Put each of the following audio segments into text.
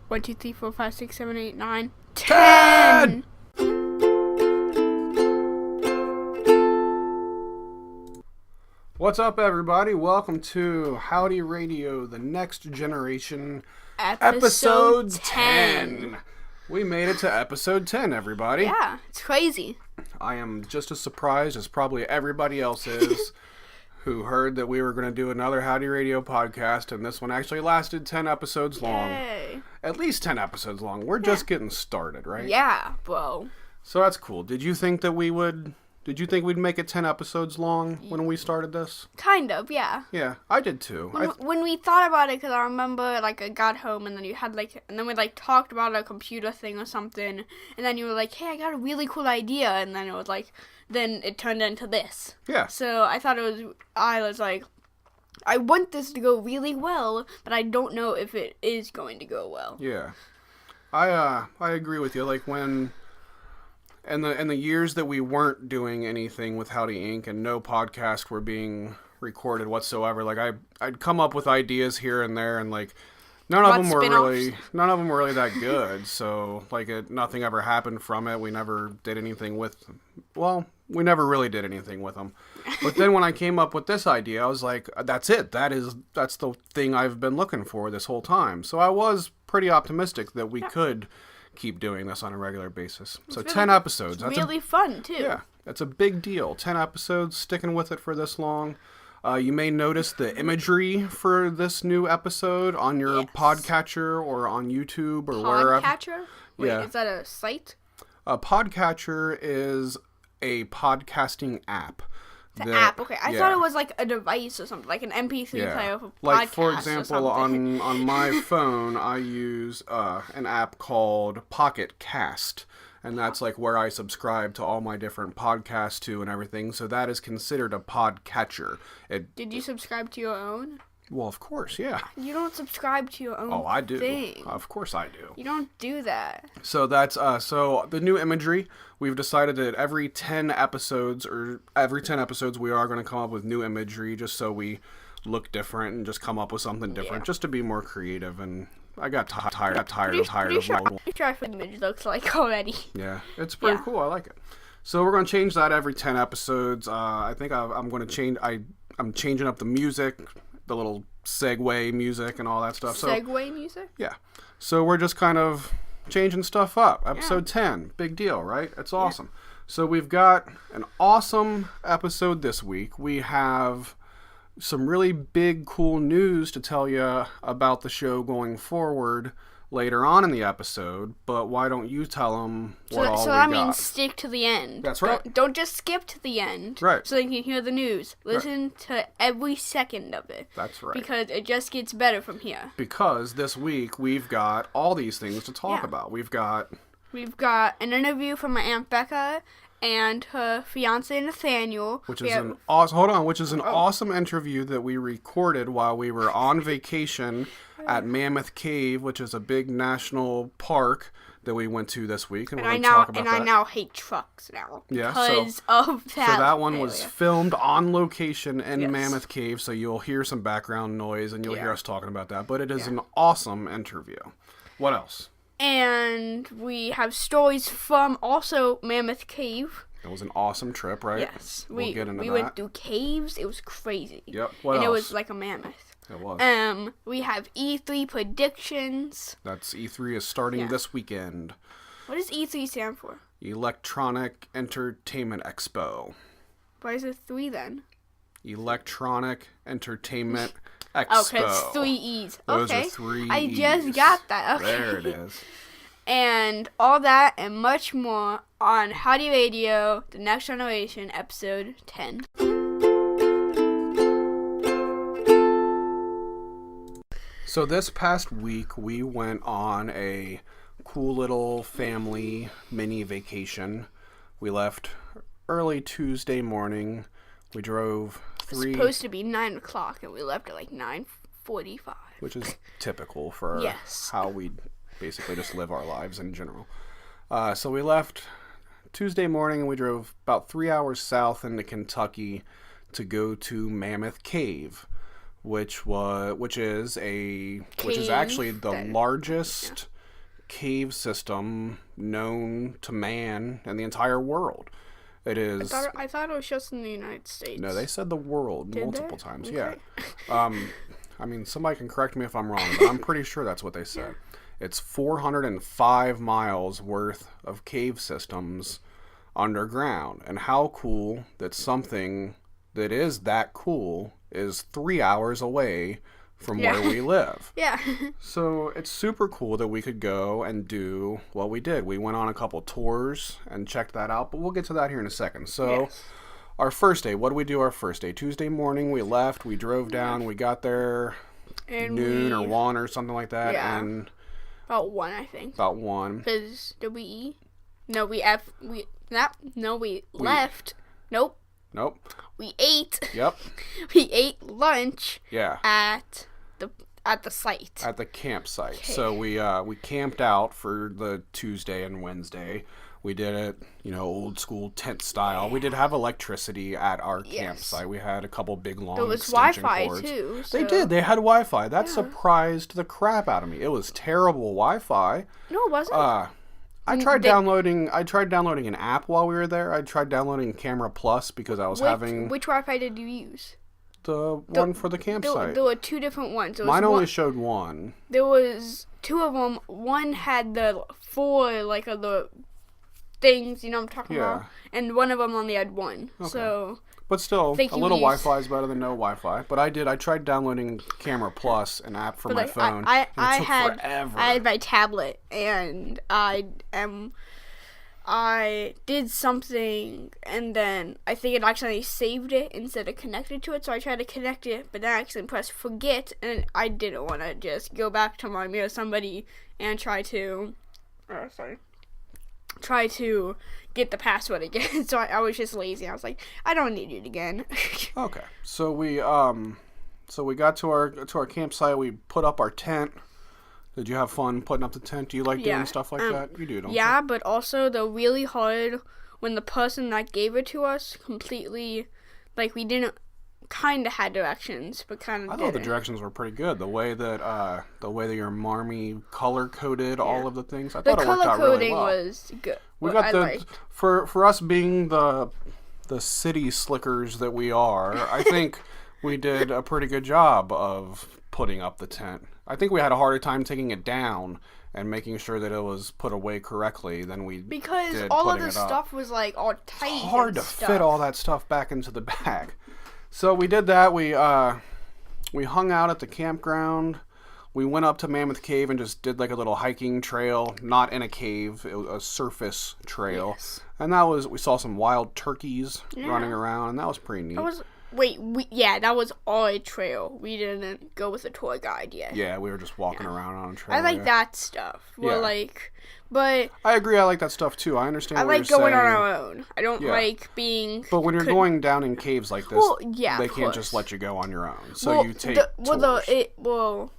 1, 2, 3, 4, 5, 6, 7, 8, 9, 10! What's up, everybody? Welcome to Howdy Radio, the next generation, episode 10. We made it to episode 10, everybody. Yeah, it's crazy. I am just as surprised as probably everybody else is who heard that we were going to do another Howdy Radio podcast, and this one actually lasted 10 episodes long. Yay. At least 10 episodes long. We're just getting started, right? Yeah, bro. So that's cool. Did you think we'd make it 10 episodes long when we started this? Kind of, yeah. Yeah, I did too. When we thought about it, because I remember, I got home, and then you had, and then we, talked about a computer thing or something, and then you were like, hey, I got a really cool idea, and then it was then it turned into this. Yeah. So I was like, I want this to go really well, but I don't know if it is going to go well. Yeah. I agree with you. When... In the years that we weren't doing anything with Howdy Inc. and no podcasts were being recorded whatsoever, I'd come up with ideas here and there, and none of them were really that good. So nothing ever happened from it. We never did anything with them. Well, we never really did anything with them. But then when I came up with this idea, I was like, that's it. That's the thing I've been looking for this whole time. So I was pretty optimistic that we could keep doing this on a regular basis. So 10 episodes. It's really fun, too. Yeah, that's a big deal. 10 episodes, sticking with it for this long. You may notice the imagery for this new episode on your podcatcher or on YouTube or wherever. Podcatcher? Wait, is that a site? A podcatcher is a podcasting app. It's an app, okay. I thought it was a device or something, like an MP3 player for podcasts. For example, on my phone, I use an app called Pocket Cast, and that's where I subscribe to all my different podcasts to and everything. So that is considered a podcatcher. Did you subscribe to your own? Well, of course, yeah. You don't subscribe to your own thing. Oh, I do. Of course I do. You don't do that. So that's so the new imagery, we've decided that every 10 episodes we are going to come up with new imagery just so we look different and just come up with something different just to be more creative. And I got tired of pretty sure what the image looks like already. Yeah, it's pretty cool. I like it. So we're going to change that every 10 episodes. I think I'm going to change I'm changing up the music, the little segue music and all that stuff. Segue music? Yeah. So we're just kind of changing stuff up. Episode 10. Big deal, right? It's awesome. Yeah. So we've got an awesome episode this week. We have some really big, cool news to tell you about the show going forward later on in the episode, but why don't you tell them what all we got? So that means stick to the end. That's right. Don't just skip to the end. Right. So you can hear the news. Listen to every second of it. That's right. Because it just gets better from here. Because this week we've got all these things to talk about. We've got an interview from my Aunt Becca and her fiance Nathaniel. Which is an awesome interview that we recorded while we were on vacation at Mammouth Cave, which is a big national park that we went to this week, and I now hate trucks now because of that. So that one was filmed on location in Mammouth Cave, so you'll hear some background noise and you'll hear us talking about that. But it is an awesome interview. What else? And we have stories from also Mammouth Cave. It was an awesome trip, right? Yes, we'll get into that. We went through caves. It was crazy. Yep. What else? And it was like a mammoth. It was. We have E3 predictions. That's E3 is starting this weekend. What does E3 stand for? Electronic Entertainment Expo. Why is it 3 then? Electronic Entertainment Expo. Okay, it's 3 E's. Those are 3 E's. I just got that. Okay. There it is. And all that and much more on Howdy Radio, The Next Generation, Episode 10. So this past week, we went on a cool little family mini vacation. We left early Tuesday morning. We drove It's supposed to be 9 o'clock, and we left at 9:45. Which is typical for how we basically just live our lives in general. So we left Tuesday morning, and we drove about 3 hours south into Kentucky to go to Mammouth Cave, which is actually the largest cave system known to man and the entire world. It is. I thought it was just in the United States. No, they said the world multiple times. Okay. Yeah. I mean, somebody can correct me if I'm wrong, but I'm pretty sure that's what they said. It's 405 miles worth of cave systems underground. And how cool that something that is that cool is 3 hours away from where we live. Yeah. So it's super cool that we could go and do what we did. We went on a couple tours and checked that out, but we'll get to that here in a second. So our first day, what did we do our first day? Tuesday morning, we left, we drove down, we got there and noon or 1 or something like that. Yeah. And about 1, I think. About 1. Because did we eat? No, we left. Nope. We ate. Yep. We ate lunch. Yeah. At the site. At the campsite. Okay. So we camped out for the Tuesday and Wednesday. We did it, old school tent style. We did have electricity at our campsite. We had a couple big long extension cords. There was Wi-Fi too. So. They did. They had Wi-Fi. That surprised the crap out of me. It was terrible Wi-Fi. No, it wasn't. I tried downloading an app while we were there. I tried downloading Camera Plus because I was having... Which Wi-Fi did you use? The one for the campsite. There were 2 different ones. Mine only showed 1. There was 2 of them. One had the 4, of the things, you know what I'm talking about? And one of them only had 1. Okay. So... But still, a little Wi-Fi is better than no Wi-Fi. But I tried downloading Camera Plus, an app for my phone, and it took forever. I had my tablet, and I did something, and then I think it accidentally saved it instead of connected to it, so I tried to connect it, but then I accidentally pressed forget, and I didn't want to just go back to my mirror somebody and try to get the password again. So I was just lazy. I was like, I don't need it again. Okay. So we got to our campsite. We put up our tent. Did you have fun putting up the tent? Do you like doing stuff like that? You do, don't you? Yeah, but also they're really hard when the person that gave it to us completely, we didn't kind of had directions, but kind of I thought the directions were pretty good. The way that your Marmy color coded all of the things, I thought it worked out really well. The color coding was good. We got for us being the city slickers that we are, I think we did a pretty good job of putting up the tent. I think we had a harder time taking it down and making sure that it was put away correctly than we did because all of the stuff was all tight. It's hard to fit all that stuff back into the bag. So we did that. We hung out at the campground. We went up to Mammouth Cave and just did a little hiking trail, not in a cave, it was a surface trail. Yes. And we saw some wild turkeys running around, and that was pretty neat. That was our trail. We didn't go with a tour guide yet. Yeah, we were just walking around on a trail. I like that stuff. But I agree. I like that stuff too. I understand. I what like you're going saying. on our own. I don't like being. But when you're going down in caves like this, they can't just let you go on your own. So you take tours.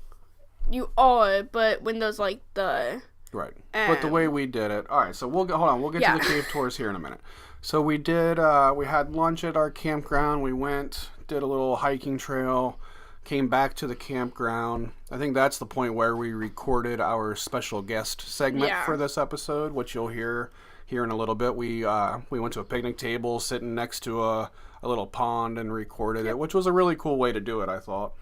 You are, but when there's the right. But the way we did it. All right. So hold on. We'll get to the cave tours here in a minute. So we did. We had lunch at our campground. We went, did a little hiking trail. Came back to the campground. I think that's the point where we recorded our special guest segment for this episode, which you'll hear here in a little bit. We went to a picnic table sitting next to a little pond and recorded it, which was a really cool way to do it, I thought.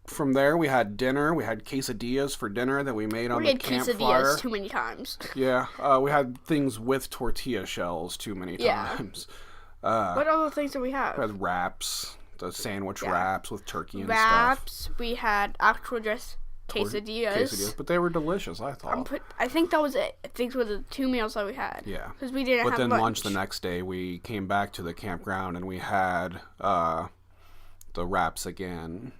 From there, we had dinner. We had quesadillas for dinner that we made on the campfire. We had quesadillas too many times. Yeah, we had things with tortilla shells too many times. What other things did we have? We had wraps. The sandwich wraps with turkey and stuff. We had actual just quesadillas. But they were delicious, I thought. I think that was it. I think those were the 2 meals that we had. Yeah. Because we didn't have lunch the next day, we came back to the campground and we had the wraps again,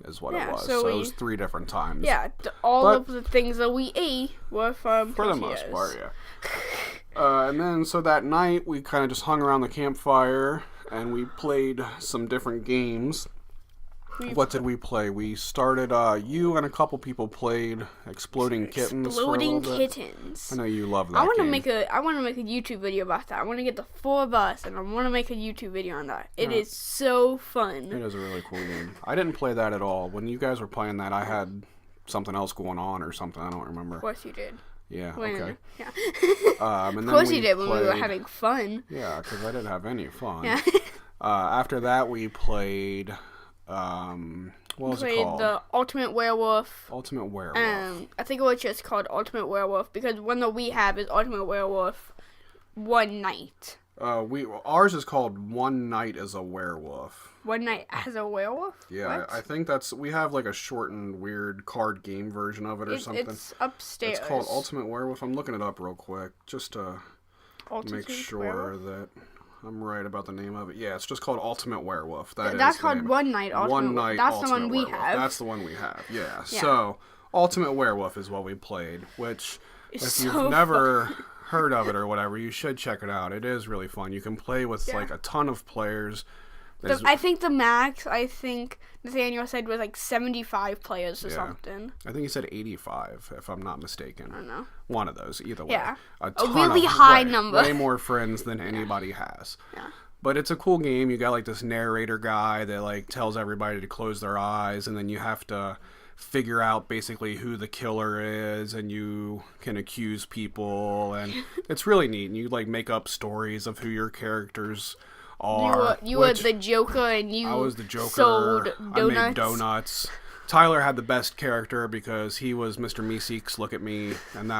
is what it was. So it was 3 different times. Yeah. All of the things that we ate were from for the most part, yeah. And then, so that night, we kind of just hung around the campfire and we played some different games. What did we play? We started, you and a couple people played Exploding Kittens. Exploding Kittens. I know you love that I want to make a YouTube video about that. I want to get the 4 of us, and I want to make a YouTube video on that. It is so fun. It is a really cool game. I didn't play that at all. When you guys were playing that, I had something else going on or something. I don't remember. Of course you did. Yeah, Wait, okay. Yeah. And of course you did when we were having fun. Yeah, because I didn't have any fun. Yeah. After that, we played, what was it called? The Ultimate Werewolf. Ultimate Werewolf. I think it was just called Ultimate Werewolf because one that we have is Ultimate Werewolf One Night. Ours is called One Night as a Werewolf. One Night as a Werewolf? Yeah, What? I think we have like a shortened, weird card game version of it or something. It's upstairs. It's called Ultimate Werewolf. I'm looking it up real quick just to make sure Werewolf? that I'm right about the name of it. Yeah, it's just called Ultimate Werewolf. That's called One Night Ultimate One Night That's Ultimate the one we Werewolf. have. That's the one we have, yeah. So, Ultimate Werewolf is what we played, which, if you've never heard of it or whatever, you should check it out. It is really fun. You can play with, like, a ton of players. I think the max, Nathaniel said, was like 75 players or something. I think he said 85, if I'm not mistaken. I don't know. One of those, either way. Yeah. A really high number. Way more friends than anybody has. Yeah. But it's a cool game. You got like this narrator guy that like tells everybody to close their eyes, and then you have to figure out basically who the killer is, and you can accuse people, and it's really neat. And you like make up stories of who your characters are. You were the Joker, and I was the Joker. Sold donuts. I made donuts. Tyler had the best character because he was Mr. Meeseeks, look at me, and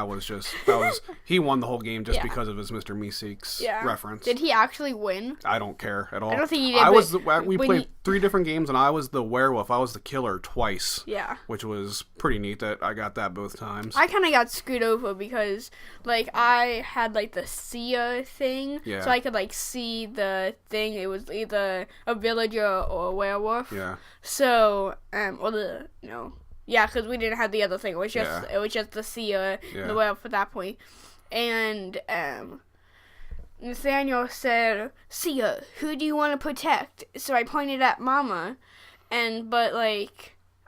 he won the whole game just because of his Mr. Meeseeks reference. Did he actually win? I don't care at all. I don't think he did. We played 3 different games, and I was the werewolf. I was the killer twice. Yeah. Which was pretty neat that I got that both times. I kind of got screwed over because, like, I had, like, the seer thing. Yeah. So I could, like, see the thing. It was either a villager or a werewolf. Yeah. So, because we didn't have the other thing. It was just the seer and the werewolf at that point. And, Nathaniel said, "Seer, who do you want to protect?" So I pointed at Mama, but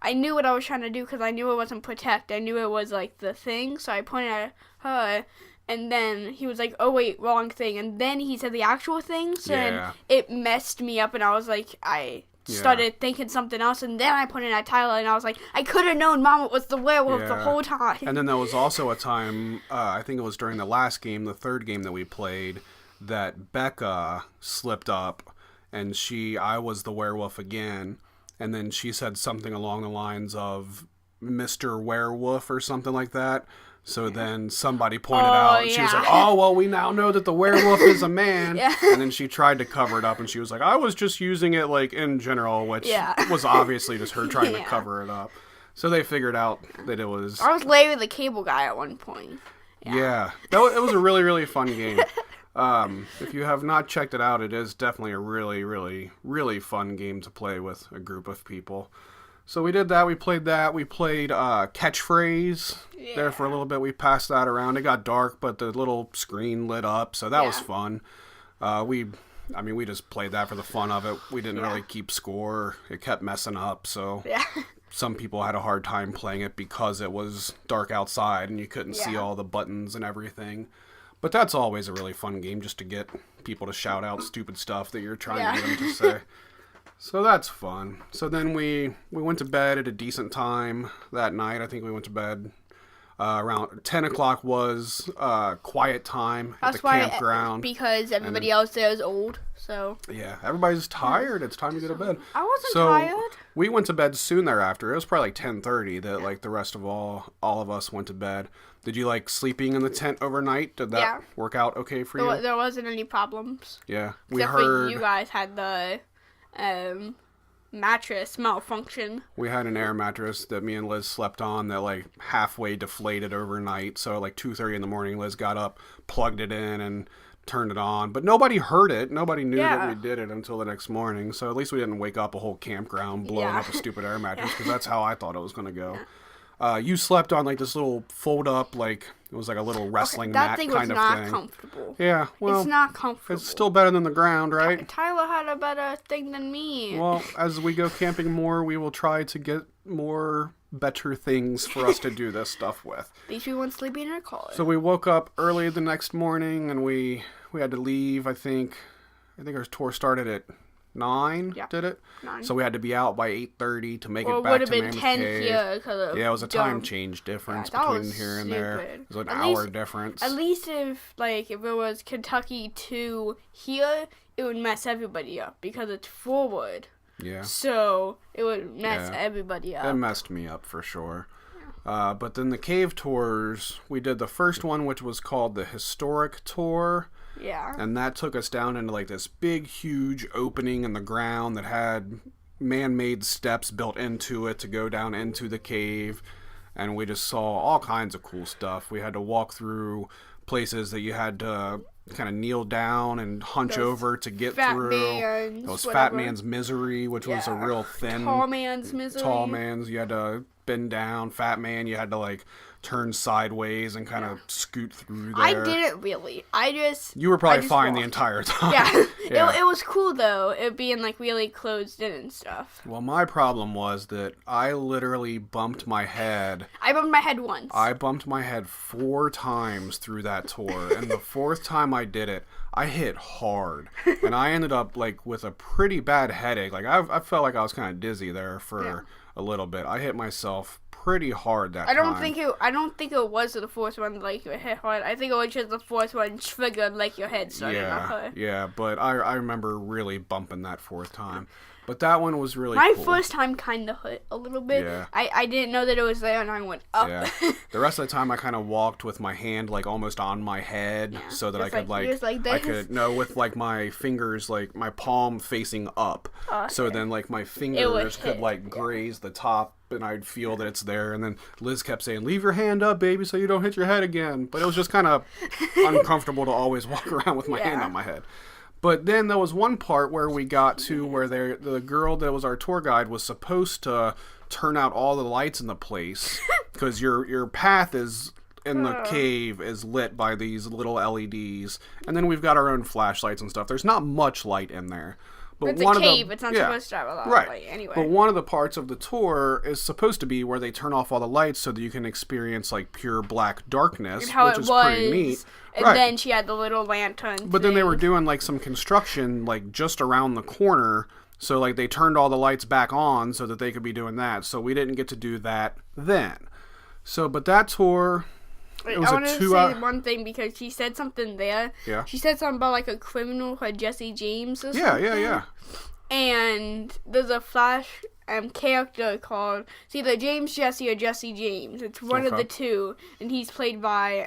I knew what I was trying to do because I knew it wasn't protect. I knew it was, like, the thing, so I pointed at her, and then he was like, "Oh, wait, wrong thing," and then he said the actual thing, so then it messed me up, and I was like, I started thinking something else, and then I pointed at Tyler, and I was like, I could have known Mama was the werewolf the whole time. And then there was also a time, I think it was during the last game, the third game that we played, that Becca slipped up, and I was the werewolf again, and then she said something along the lines of Mr. Werewolf or something like that. So then somebody pointed out, and she was like, "Oh, well, we now know that the werewolf is a man." And then she tried to cover it up, and she was like, "I was just using it, like, in general," which was obviously just her trying to cover it up. So they figured out that it was... I was Larry the Cable Guy at one point. Yeah. It was a really, really fun game. If you have not checked it out, it is definitely a really, really, really fun game to play with a group of people. So we did that. We played Catchphrase there for a little bit. We passed that around. It got dark, but the little screen lit up, so that was fun. We just played that for the fun of it. We didn't really keep score. It kept messing up, so some people had a hard time playing it because it was dark outside and you couldn't see all the buttons and everything. But that's always a really fun game, just to get people to shout out stupid stuff that you're trying to get them to say. So that's fun. So then we went to bed at a decent time that night. I think we went to bed around 10 o'clock was quiet time at the campground. Because everybody else there is old, so... Yeah, everybody's tired. It's time to go to bed. I wasn't tired. We went to bed soon thereafter. It was probably like 10:30 that like the rest of all of us went to bed. Did you like sleeping in the tent overnight? Did that work out okay for you? There wasn't any problems. Yeah, Except for you guys had the... mattress malfunction. We had an air mattress that me and Liz slept on that like halfway deflated overnight. So like 2:30 in the morning, Liz got up, plugged it in, and turned it on. But nobody heard it. Nobody knew that we did it until the next morning. So at least we didn't wake up a whole campground blowing up a stupid air mattress, because that's how I thought it was going to go. You slept on like this little fold up, like it was like a little wrestling mat kind of thing. That thing was not comfortable. Yeah, well, it's not comfortable. It's still better than the ground, right? Tyler had a better thing than me. Well, as we go camping more, we will try to get more better things for us to do this stuff with. At least we won't sleep in our car. So we woke up early the next morning, and we had to leave. I think our tour started at 9 Yeah. did it. 9. So we had to be out by 8:30 to make Or it it back would to have been Mammoth 10 Cave. here. Yeah, it was a time change difference that between was here and there. stupid. It was an At hour least- difference. At least if it was Kentucky to here, it would mess everybody up because it's forward. Yeah. So it would mess everybody up. It messed me up for sure. But then the cave tours, we did the first one, which was called the Historic Tour. Yeah. And that took us down into like this big, huge opening in the ground that had man-made steps built into it to go down into the cave. And we just saw all kinds of cool stuff. We had to walk through places that you had to kind of kneel down and hunch over to get through. Those Fat Man's Misery, which was a real thin... Tall Man's Misery. Tall Man's, you had to bend down. Fat Man, you had to like turn sideways and kind of scoot through there. I didn't really. You were probably fine walked. the entire time. Yeah. It was cool though, it being like really closed in and stuff. Well, my problem was that I literally bumped my head. I bumped my head once. I bumped my head 4 times through that tour, and the 4th time I did it, I hit hard, and I ended up like with a pretty bad headache. Like I felt like I was kind of dizzy there for a little bit. I hit myself pretty hard that time. I don't think it was the 4th one like your head hard. I think it was just the 4th one triggered like your head started to hurt. Yeah, but I remember really bumping that 4th time. But that one was really My cool. first time kind of hurt a little bit. Yeah. I didn't know that it was there, and I went up. Yeah. The rest of the time, I kind of walked with my hand like almost on my head, so that I could I could with like my fingers, like my palm facing up, so then like my fingers could like graze the top, and I'd feel that it's there. And then Liz kept saying, "Leave your hand up, baby, so you don't hit your head again." But it was just kind of uncomfortable to always walk around with my hand on my head. But then there was one part where we got to where the girl that was our tour guide was supposed to turn out all the lights in the place because your path is in the cave is lit by these little LEDs, and then we've got our own flashlights and stuff. There's not much light in there. But it's one a cave. Of the, it's not supposed to have a lot of light anyway. But one of the parts of the tour is supposed to be where they turn off all the lights so that you can experience like pure black darkness, which is pretty neat. And then she had the little lantern. But then they were doing like some construction like just around the corner, so like they turned all the lights back on so that they could be doing that. So we didn't get to do that then. So, but that tour. Wait, I want to say one thing because she said something there. Yeah. She said something about like a criminal called Jesse James or something. Yeah. And there's a Flash character called it's either James Jesse or Jesse James. It's one of the two, and he's played by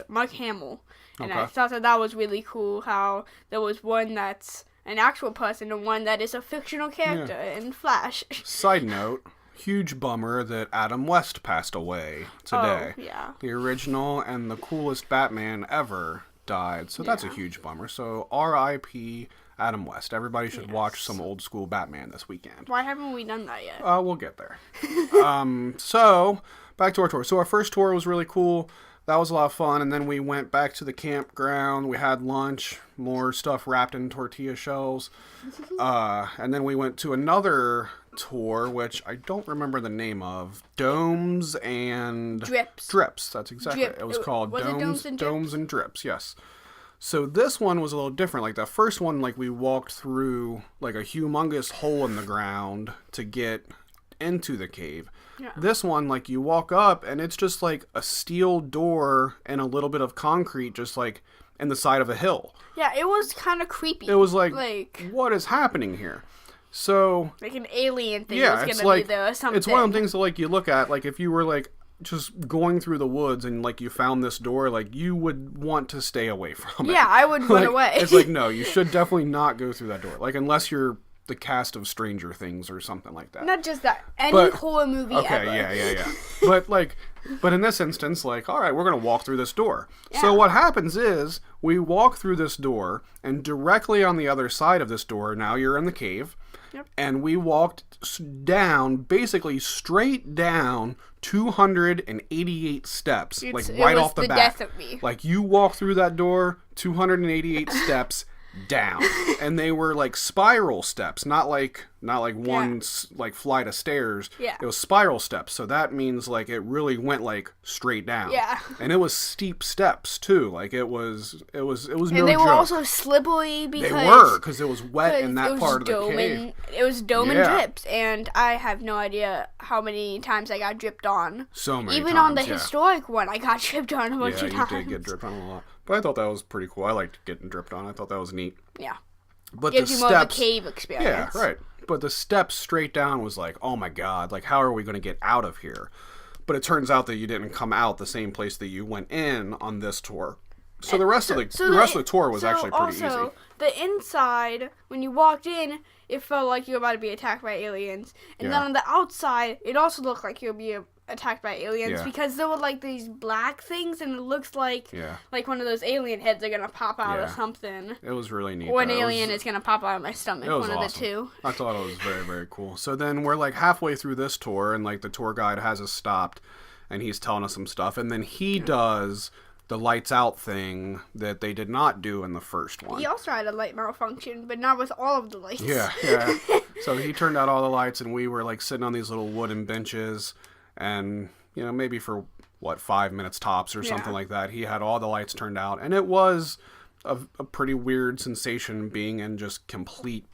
Mark Hamill. And I thought that was really cool. How there was one that's an actual person and one that is a fictional character in Flash. Side note. Huge bummer that Adam West passed away today. Oh, yeah. The original and the coolest Batman ever died. So that's a huge bummer. So R.I.P. Adam West. Everybody should watch some old school Batman this weekend. Why haven't we done that yet? We'll get there. So, back to our tour. So our first tour was really cool. That was a lot of fun. And then we went back to the campground. We had lunch. More stuff wrapped in tortilla shells. And then we went to another tour, which I don't remember the name of. Domes and... Drips. That's exactly it. It was called Domes and Drips, yes. So this one was a little different. Like the first one, like we walked through like a humongous hole in the ground to get into the cave. Yeah. This one, like you walk up and it's just like a steel door and a little bit of concrete just like in the side of a hill. Yeah, it was kind of creepy. It was like what is happening here? So like an alien thing was going to be there or something. It's one of the things that like you look at, like if you were like just going through the woods and like you found this door, like you would want to stay away from it. Yeah, I would run away. It's like, no, you should definitely not go through that door. Like unless you're the cast of Stranger Things or something like that. Not just that. Any horror movie ever. Okay, yeah. But in this instance, like, all right, we're going to walk through this door. Yeah. So what happens is we walk through this door, and directly on the other side of this door, now you're in the cave, and we walked down, basically straight down 288 steps, like right off the bat. Death of me. Like you walk through that door, 288 steps down, and they were like spiral steps, not like not like one like flight of stairs. Yeah. It was spiral steps. So that means like it really went like straight down. Yeah. And it was steep steps too. Like it was no joke. And they were also slippery because they were because it was wet in that part of the cave. It was dome and drips, and I have no idea how many times I got dripped on. So many Even times, on the historic one, I got dripped on a bunch of times. Yeah, you did get dripped on a lot. But I thought that was pretty cool. I liked getting dripped on. I thought that was neat. Yeah. But gives the you steps, more of a cave experience. Yeah, right. But the steps straight down was like, oh my god, like how are we going to get out of here? But it turns out that you didn't come out the same place that you went in on this tour. So the rest of the rest of the tour was actually pretty easy. The inside, when you walked in, it felt like you were about to be attacked by aliens. And then on the outside, it also looked like you would be attacked by aliens because there were like these black things, and it looks like one of those alien heads are gonna pop out or something. It was really neat. Or an alien is gonna pop out of my stomach. One of the two. I thought it was very, very cool. So then we're like halfway through this tour, and like the tour guide has us stopped, and he's telling us some stuff, and then he does the lights out thing that they did not do in the first one. He also had a light malfunction, but not with all of the lights. Yeah. So he turned out all the lights, and we were like sitting on these little wooden benches. And, maybe for, 5 minutes tops or something like that, he had all the lights turned out. And it was a pretty weird sensation being in just complete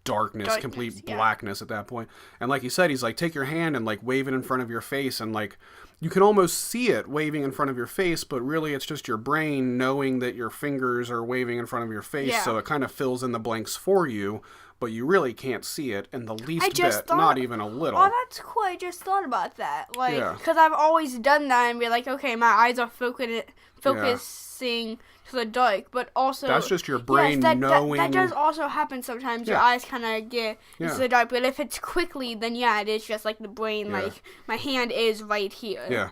darkness, complete blackness at that point. And like he said, he's like, take your hand and, like, wave it in front of your face. And, like, you can almost see it waving in front of your face, but really it's just your brain knowing that your fingers are waving in front of your face. Yeah. So it kind of fills in the blanks for you. But you really can't see it in the least bit, not even a little. Oh, that's cool. I just thought about that. Like, because I've always done that and be like, okay, my eyes are focusing to the dark, but also... That's just your brain knowing... That does also happen sometimes. Your eyes kind of get into the dark, but if it's quickly, then it is just like the brain, like, my hand is right here. Yeah.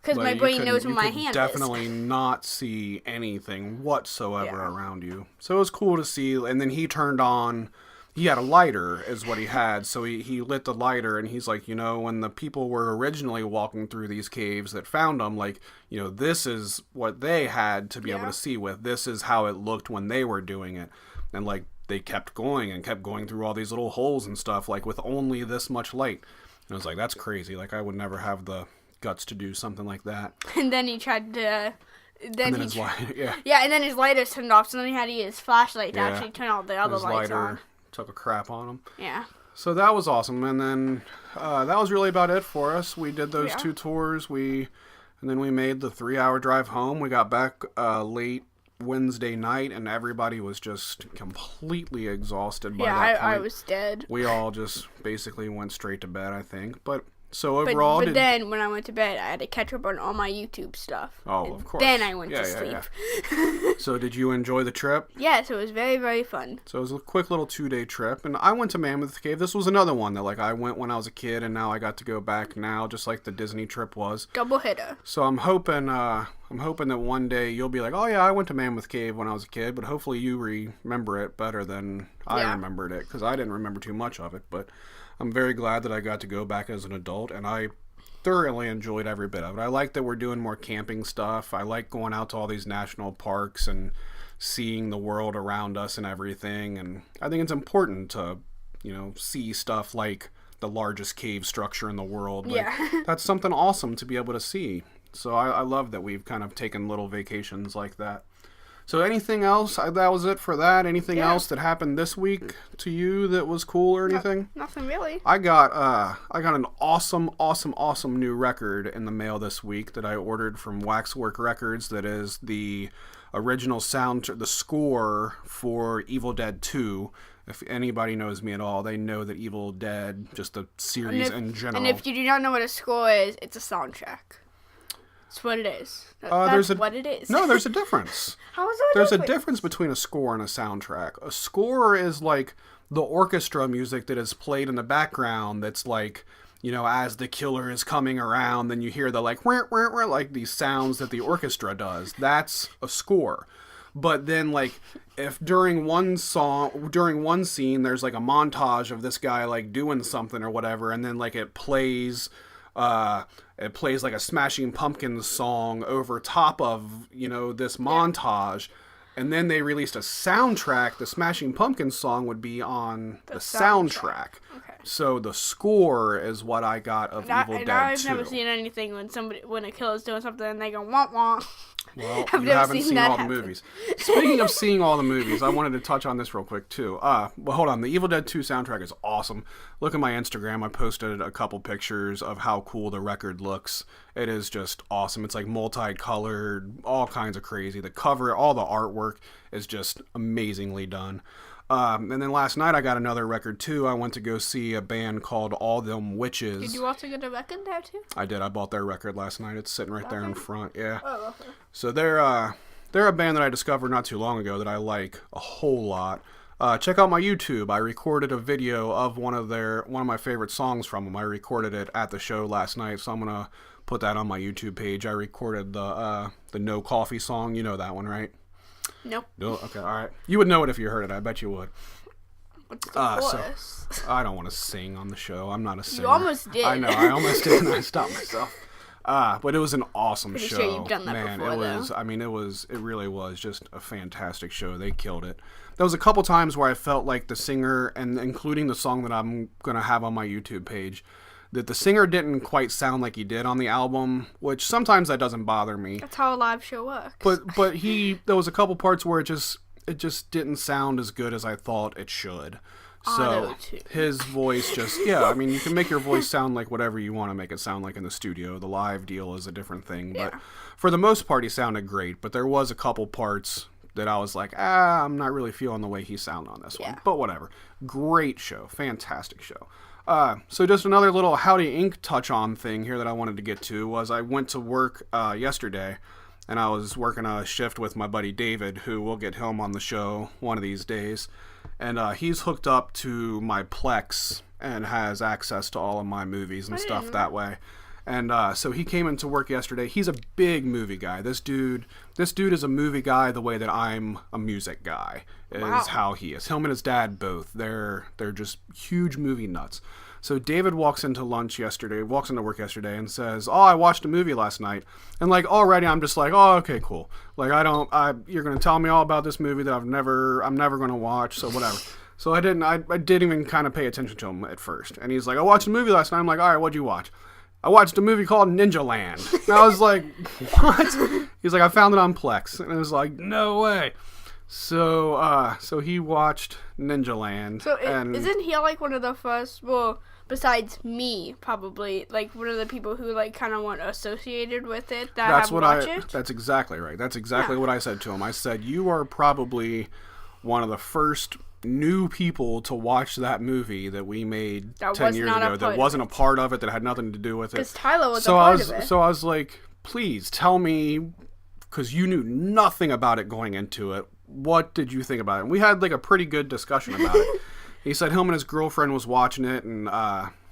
Because my brain knows where my hand is. You definitely not see anything whatsoever around you. So it was cool to see, and then he turned on... He had a lighter, is what he had, so he lit the lighter, and he's like, when the people were originally walking through these caves that found them, like, this is what they had to be able to see with. This is how it looked when they were doing it. And, like, they kept going through all these little holes and stuff, like, with only this much light. And I was like, that's crazy. Like, I would never have the guts to do something like that. And then he tried to... and then his lighter, and then his lighter turned off, so then he had to use his flashlight to actually turn all the other lights on. Took a crap on him. Yeah. So that was awesome, and then that was really about it for us. We did those 2 tours. And then we made the 3-hour drive home. We got back late Wednesday night, and everybody was just completely exhausted by that point. I was dead. We all just basically went straight to bed, I think. But so overall, but then when I went to bed, I had to catch up on all my YouTube stuff. Oh, of course. Then I went to sleep. Yeah. So did you enjoy the trip? Yes, it was very, very fun. So it was a quick little 2-day trip, and I went to Mammouth Cave. This was another one that like I went when I was a kid, and now I got to go back now, just like the Disney trip was. Double hitter. So I'm hoping that one day you'll be like, oh yeah, I went to Mammouth Cave when I was a kid, but hopefully you remember it better than I remembered it, because I didn't remember too much of it, but I'm very glad that I got to go back as an adult, and I thoroughly enjoyed every bit of it. I like that we're doing more camping stuff. I like going out to all these national parks and seeing the world around us and everything, and I think it's important to, see stuff like the largest cave structure in the world. Like, that's something awesome to be able to see. So I love that we've kind of taken little vacations like that. So anything else? That was it for that. Anything else that happened this week to you that was cool or anything? Nothing really. I got an awesome new record in the mail this week that I ordered from Waxwork Records. That is the original the score for Evil Dead 2. If anybody knows me at all, they know that Evil Dead, just the series in general. And if you do not know what a score is, it's a soundtrack. That's what it is. That's what it is. No, there's a difference. How is there a difference? There's a difference between a score and a soundtrack. A score is like the orchestra music that is played in the background that's like, as the killer is coming around, then you hear the like, wah, wah, wah, like these sounds that the orchestra does. That's a score. But then, like, if during one scene, there's like a montage of this guy like doing something or whatever, and then like it plays like a Smashing Pumpkins song over top of, this montage, And then they released a soundtrack. The Smashing Pumpkins song would be on the soundtrack. Okay. So the score is what I got of Evil Dead 2. I've never seen anything when a killer's doing something and they go wah wah. Well, you haven't seen all the movies. Speaking of seeing all the movies, I wanted to touch on this real quick too. Well, hold on. The Evil Dead 2 soundtrack is awesome. Look at my Instagram. I posted a couple pictures of how cool the record looks. It is just awesome. It's like multicolored, all kinds of crazy. The cover, all the artwork is just amazingly done. And then last night I got another record too. I went to go see a band called All Them Witches. Did you also get a record there too? I did. I bought their record last night. It's sitting right there in front. Yeah. Oh, okay. So they're a band that I discovered not too long ago that I like a whole lot. Check out my YouTube. I recorded a video of one of my favorite songs from them. I recorded it at the show last night, so I'm gonna put that on my YouTube page. I recorded the No Coffee song. You know that one, right? Nope. No. Okay. All right. You would know it if you heard it. I bet you would. What's the chorus? So, I don't want to sing on the show. I'm not a singer. You almost did. I know. I almost did, and I stopped myself. But it was an awesome show. Sure you've done that Man, before, it was. though. I mean, it really was just a fantastic show. They killed it. There was a couple times where I felt like the singer, and including the song that I'm gonna have on my YouTube page, that the singer didn't quite sound like he did on the album, which sometimes that doesn't bother me. That's how a live show works. But there was a couple parts where it just didn't sound as good as I thought it should. So his voice I mean, you can make your voice sound like whatever you want to make it sound like in the studio. The live deal is a different thing. But for the most part, he sounded great. But there was a couple parts that I was like, I'm not really feeling the way he sounded on this one. But whatever. Great show. Fantastic show. So just another little Howdy Inc. touch-on thing here that I wanted to get to was I went to work yesterday, and I was working a shift with my buddy David, who we'll get him on the show one of these days. And he's hooked up to my Plex and has access to all of my movies and stuff that way. And so he came into work yesterday. He's a big movie guy. This dude is a movie guy the way that I'm a music guy, is how he is. Him and his dad both. They're just huge movie nuts. So David walks into work yesterday and says, I watched a movie last night. And like already I'm just like, okay, cool. Like you're going to tell me all about this movie that I'm never going to watch, so whatever. So I didn't even kind of pay attention to him at first. And he's like, I watched a movie last night. I'm like, all right, what'd you watch? I watched a movie called Ninja Land. And I was like, what? He's like, I found it on Plex. And I was like, no way. So he watched Ninja Land. So isn't he like one of the first, well, besides me, probably, like one of the people who like kind of weren't associated with it that watched it? That's exactly right. That's exactly what I said to him. I said, you are probably one of the first new people to watch that movie that we made 10 years ago that wasn't a part of it, that had nothing to do with it. Because Tyler was a part of it. So I was like, please tell me, because you knew nothing about it going into it. What did you think about it? And we had like a pretty good discussion about it. He said him and his girlfriend was watching it, and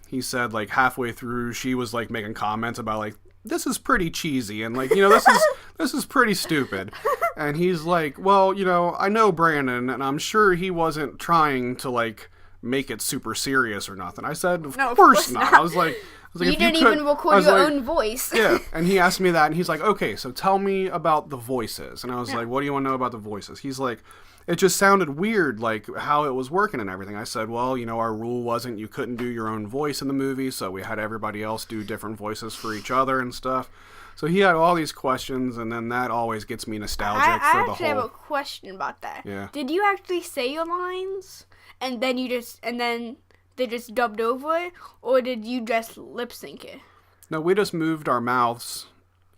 he said like halfway through she was like making comments about like, this is pretty cheesy, and like, this is pretty stupid. And he's like, well, I know Brandon, and I'm sure he wasn't trying to like make it super serious or nothing. I said, of course not. I was like, you didn't even record your own voice. Yeah. And he asked me that, and he's like, okay, so tell me about the voices. And I was like, what do you want to know about the voices? He's like, it just sounded weird, like how it was working and everything. I said, well, our rule wasn't you couldn't do your own voice in the movie, so we had everybody else do different voices for each other and stuff. So he had all these questions, and then that always gets me nostalgic for the whole... I actually have a question about that. Yeah. Did you actually say your lines, and then they just dubbed over it, or did you just lip sync it? No, we just moved our mouths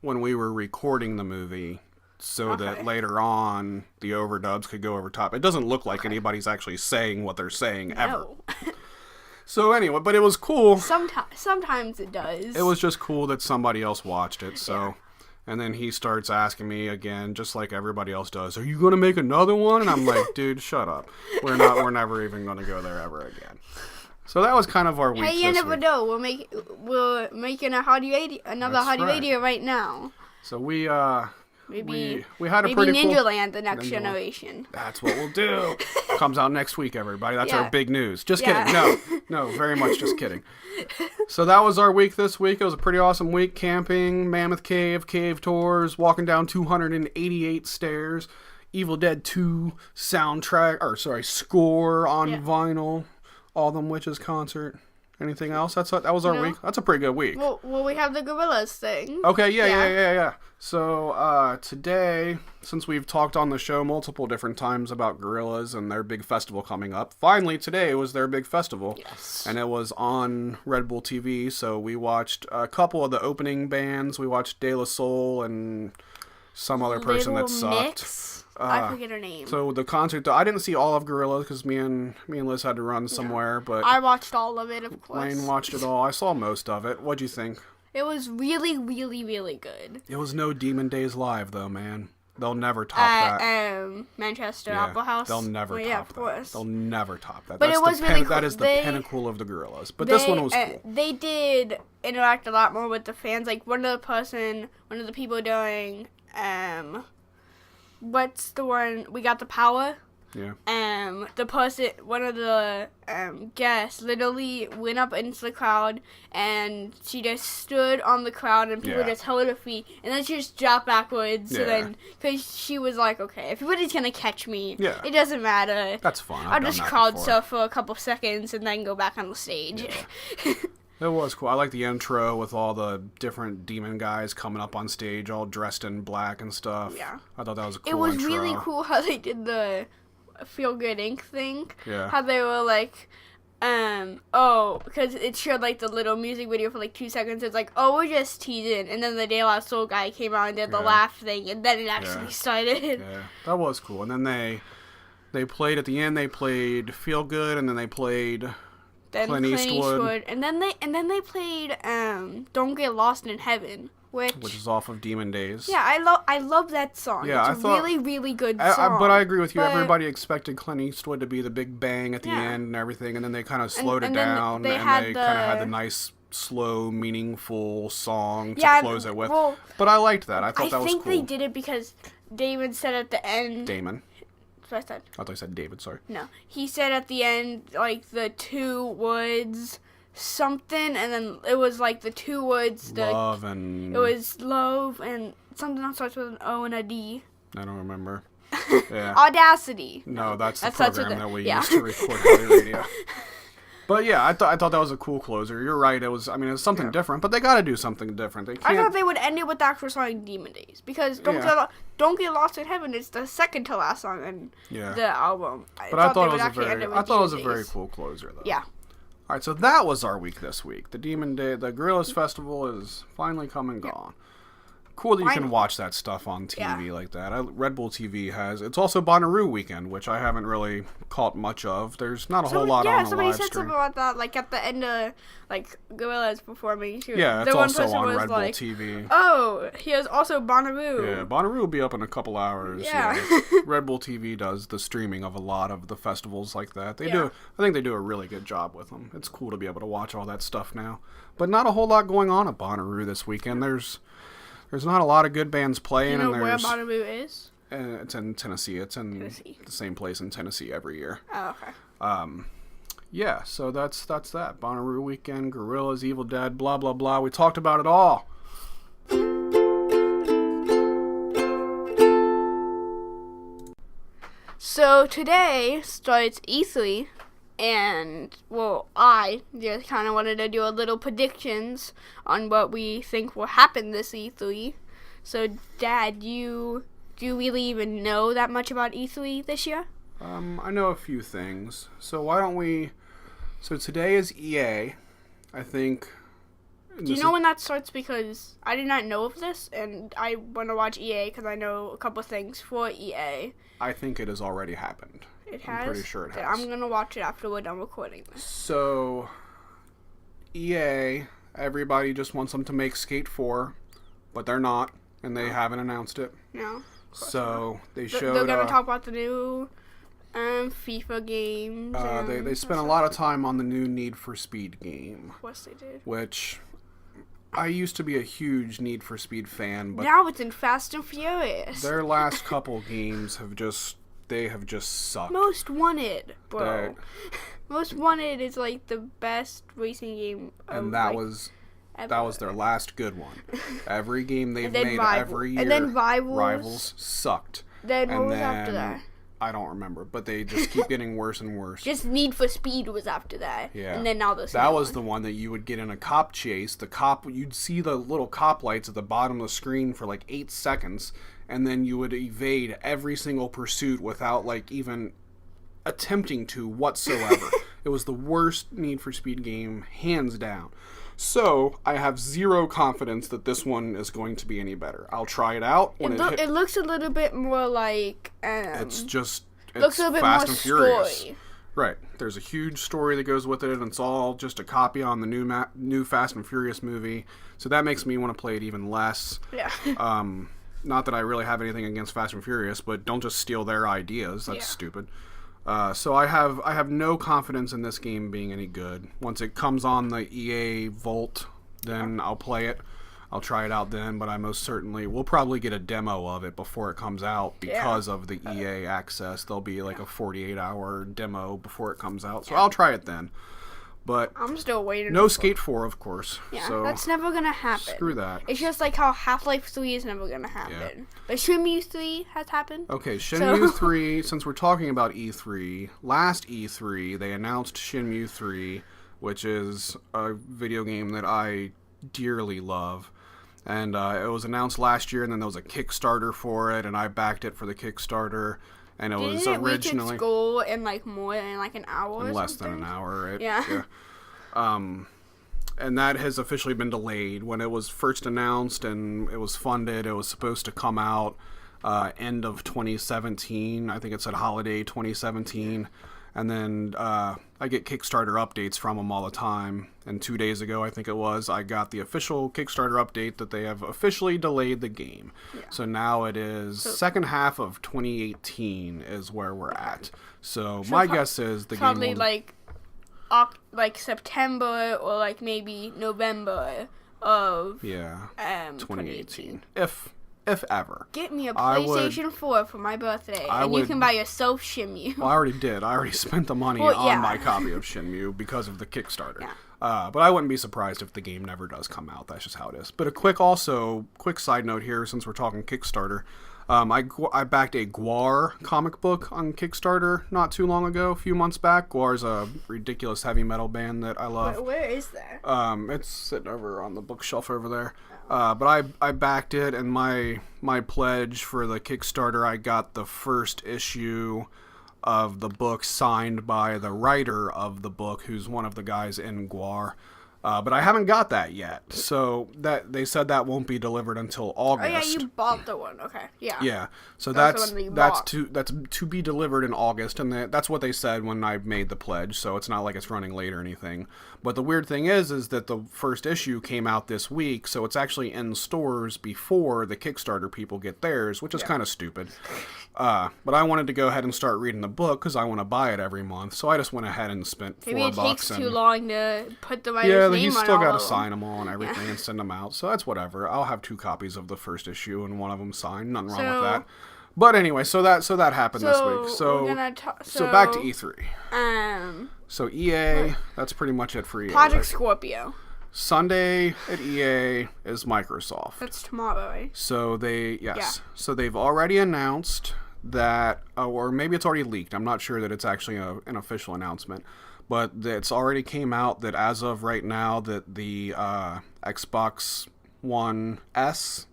when we were recording the movie so that later on the overdubs could go over top. It doesn't look like anybody's actually saying what they're saying ever. So anyway, but it was cool. Sometimes it does. It was just cool that somebody else watched it, so... And then he starts asking me again, just like everybody else does, are you going to make another one? And I'm like, dude, shut up. We're never even going to go there ever again. So that was kind of our week. Hey, you never know. We're making another Howdy Radio right now. So we Maybe had a pretty Ninja cool... Land, the next generation. That's what we'll do. Comes out next week, everybody. That's our big news. Just kidding. No, very much just kidding. So that was our week this week. It was a pretty awesome week. Camping, Mammoth Cave tours, walking down 288 stairs, Evil Dead 2 score on vinyl. All Them Witches concert. Anything else? That was our week. That's a pretty good week. Well, we have the Gorillas thing. Okay, yeah. So, today, since we've talked on the show multiple different times about Gorillas and their big festival coming up, finally today was their big festival. Yes. And it was on Red Bull TV, so we watched a couple of the opening bands. We watched De La Soul and some other person that sucked. Mix? I forget her name. So the concert, I didn't see all of Gorillaz because me and Liz had to run somewhere, but I watched all of it, of course. Wayne watched it all. I saw most of it. What'd you think? It was really, really, really good. It was no Demon Days live though, man. They'll never top that. Manchester Opera House. They'll never top that. Course. Theyll never top that. But That's it was really cool. That is the pinnacle of the Gorillaz. But this one was cool. They did interact a lot more with the fans. Like one of the people doing what's the one? We Got the Power. Yeah. One of the guests literally went up into the crowd and she just stood on the crowd and people just held her feet and then she just dropped backwards. Yeah. And then, because she was like, okay, if everybody's gonna catch me, it doesn't matter. That's fine. I'll just crowd surf for a couple seconds and then go back on the stage. Yeah. It was cool. I like the intro with all the different demon guys coming up on stage all dressed in black and stuff. Yeah. I thought that was a cool intro. It was intro. really cool how they did the Feel Good Inc. thing. Yeah. How they were like, because it showed like the little music video for like 2 seconds. It's like, we're just teasing. And then the De La Soul guy came out and did the laugh thing. And then it actually started. Yeah. That was cool. And then they played at the end, they played Feel Good, and then they played... Clint Eastwood. And then they played Don't Get Lost in Heaven, which is off of Demon Days. Yeah, I love that song. Yeah, it's a really, really good song. But I agree with you. Everybody expected Clint Eastwood to be the big bang at the end and everything, and then they kind of slowed it down, and they kind of had the nice, slow, meaningful song to close it with. Well, but I liked that. I thought that was cool. I think they did it because David said at the end... Damon. I thought you said David, sorry. No. He said at the end, like, the 2 words something, and then it was, like, the 2 words... Love and... It was love and something else starts with an O and a D. I don't remember. Yeah. Audacity. No, that's the program that we use to record Howdy Radio. But yeah, I thought that was a cool closer. You're right. It was something different, but they got to do something different. They can't... I thought they would end it with the actual song Demon Days because Don't Get Lost in Heaven is the second to last song in the album. But I thought it was a very cool closer though. Yeah. All right, so that was our week this week. The Gorillaz Festival is finally come and gone. Cool that you can watch that stuff on TV like that. Red Bull TV it's also Bonnaroo weekend, which I haven't really caught much of. There's not a whole lot on the live stream. Yeah, somebody said something about that, like at the end of like Gorillaz performing too. Yeah, it's also on Red Bull TV. Oh, here's also Bonnaroo. Yeah, Bonnaroo will be up in a couple hours. Yeah. Red Bull TV does the streaming of a lot of the festivals like that. I think they do a really good job with them. It's cool to be able to watch all that stuff now. But not a whole lot going on at Bonnaroo this weekend. There's not a lot of good bands playing. Do you know where Bonnaroo is? It's in Tennessee. It's in the same place in Tennessee every year. Oh, okay. Yeah, so that's that. Bonnaroo weekend, Gorillaz, Evil Dead, blah, blah, blah. We talked about it all. So today starts E3. And, well, I just kind of wanted to do a little predictions on what we think will happen this E3. So, Dad, do you really even know that much about E3 this year? I know a few things. So why don't we... So today is EA, I think... Do you know when that starts? Because I did not know of this, and I want to watch EA because I know a couple things for EA. I think it has already happened. It has? I'm pretty sure it has. I'm going to watch it after we're done recording this. So, EA, everybody just wants them to make Skate 4, but they're not, and they haven't announced it. No. So, they showed... They're going to talk about the new FIFA games. They spent a lot of time on the new Need for Speed game. Of course they did. Which... I used to be a huge Need for Speed fan, but... Now it's in Fast and Furious. Their last couple games have just sucked. Most Wanted, bro. Most Wanted is like the best racing game and that was their last good one. Every game they've made every year, and then Rivals sucked. Then what and was then, after that? I don't remember, but they just keep getting worse and worse. Just Need for Speed was after that. Yeah. And then now this. That was the one that you would get in a cop chase. The cop, you'd see the little cop lights at the bottom of the screen for like 8 seconds, and then you would evade every single pursuit without like even attempting to whatsoever. It was the worst Need for Speed game, hands down. So, I have zero confidence that this one is going to be any better. I'll try it out when it looks a little bit more like it's looks a little bit Fast more and Furious. story. Right. There's a huge story that goes with it, and it's all just a copy on the new Fast and Furious movie. So that makes me want to play it even less. Yeah. Not that I really have anything against Fast and Furious, but don't just steal their ideas. That's stupid. So I have no confidence in this game being any good. Once it comes on the EA Vault, then I'll play it. I'll try it out then, but I most certainly will probably get a demo of it before it comes out because of the EA access. There'll be like a 48-hour demo before it comes out, so I'll try it then. But I'm still waiting. No Skate 4, of course. Yeah, so that's never gonna happen. Screw that. It's just like how Half-Life 3 is never gonna happen. Yeah. But Shenmue 3 has happened. Okay, Shenmue 3, since we're talking about E3, last E3, they announced Shenmue 3, which is a video game that I dearly love. And it was announced last year, and then there was a Kickstarter for it, and I backed it for the Kickstarter. And it was Didn't originally it reach its goal in like more than like an hour or less something? than an hour, right? Yeah. And that has officially been delayed. When it was first announced and it was funded, it was supposed to come out end of 2017. I think it said holiday 2017. And then I get Kickstarter updates from them all the time. And 2 days ago, I think it was, I got the official Kickstarter update that they have officially delayed the game. Yeah. So now it is second half of 2018 is where we're at. So my guess is the probably game will... like September or like maybe November of 2018. If ever. Get me a PlayStation 4 for my birthday, you can buy yourself Shenmue. Well, I already did. I already spent the money on my copy of Shenmue because of the Kickstarter. Yeah. But I wouldn't be surprised if the game never does come out. That's just how it is. But a quick side note here, since we're talking Kickstarter. I backed a Gwar comic book on Kickstarter not too long ago, a few months back. Gwar's a ridiculous heavy metal band that I love. Where is that? It's sitting over on the bookshelf over there. But I backed it, and my pledge for the Kickstarter, I got the first issue of the book signed by the writer of the book, who's one of the guys in Gwar. But I haven't got that yet. So that they said that won't be delivered until August. Oh yeah, you bought the one. Okay, yeah. Yeah. So that's to be delivered in August, and that's what they said when I made the pledge. So it's not like it's running late or anything. But the weird thing is that the first issue came out this week, so it's actually in stores before the Kickstarter people get theirs, which is kind of stupid. But I wanted to go ahead and start reading the book because I want to buy it every month. So I just went ahead and spent $4. Maybe it takes too long to put the writer's name on he's still got to them. sign them all and everything and send them out. So that's whatever. I'll have 2 copies of the first issue and one of them signed. Nothing wrong with that. But anyway, so that happened this week. So back to E3. So EA, that's pretty much it for EA. Project Scorpio. Sunday at EA is Microsoft. That's tomorrow, right? So So they've already announced that, or maybe it's already leaked. I'm not sure that it's actually an official announcement, but it's already came out that as of right now that the Xbox One S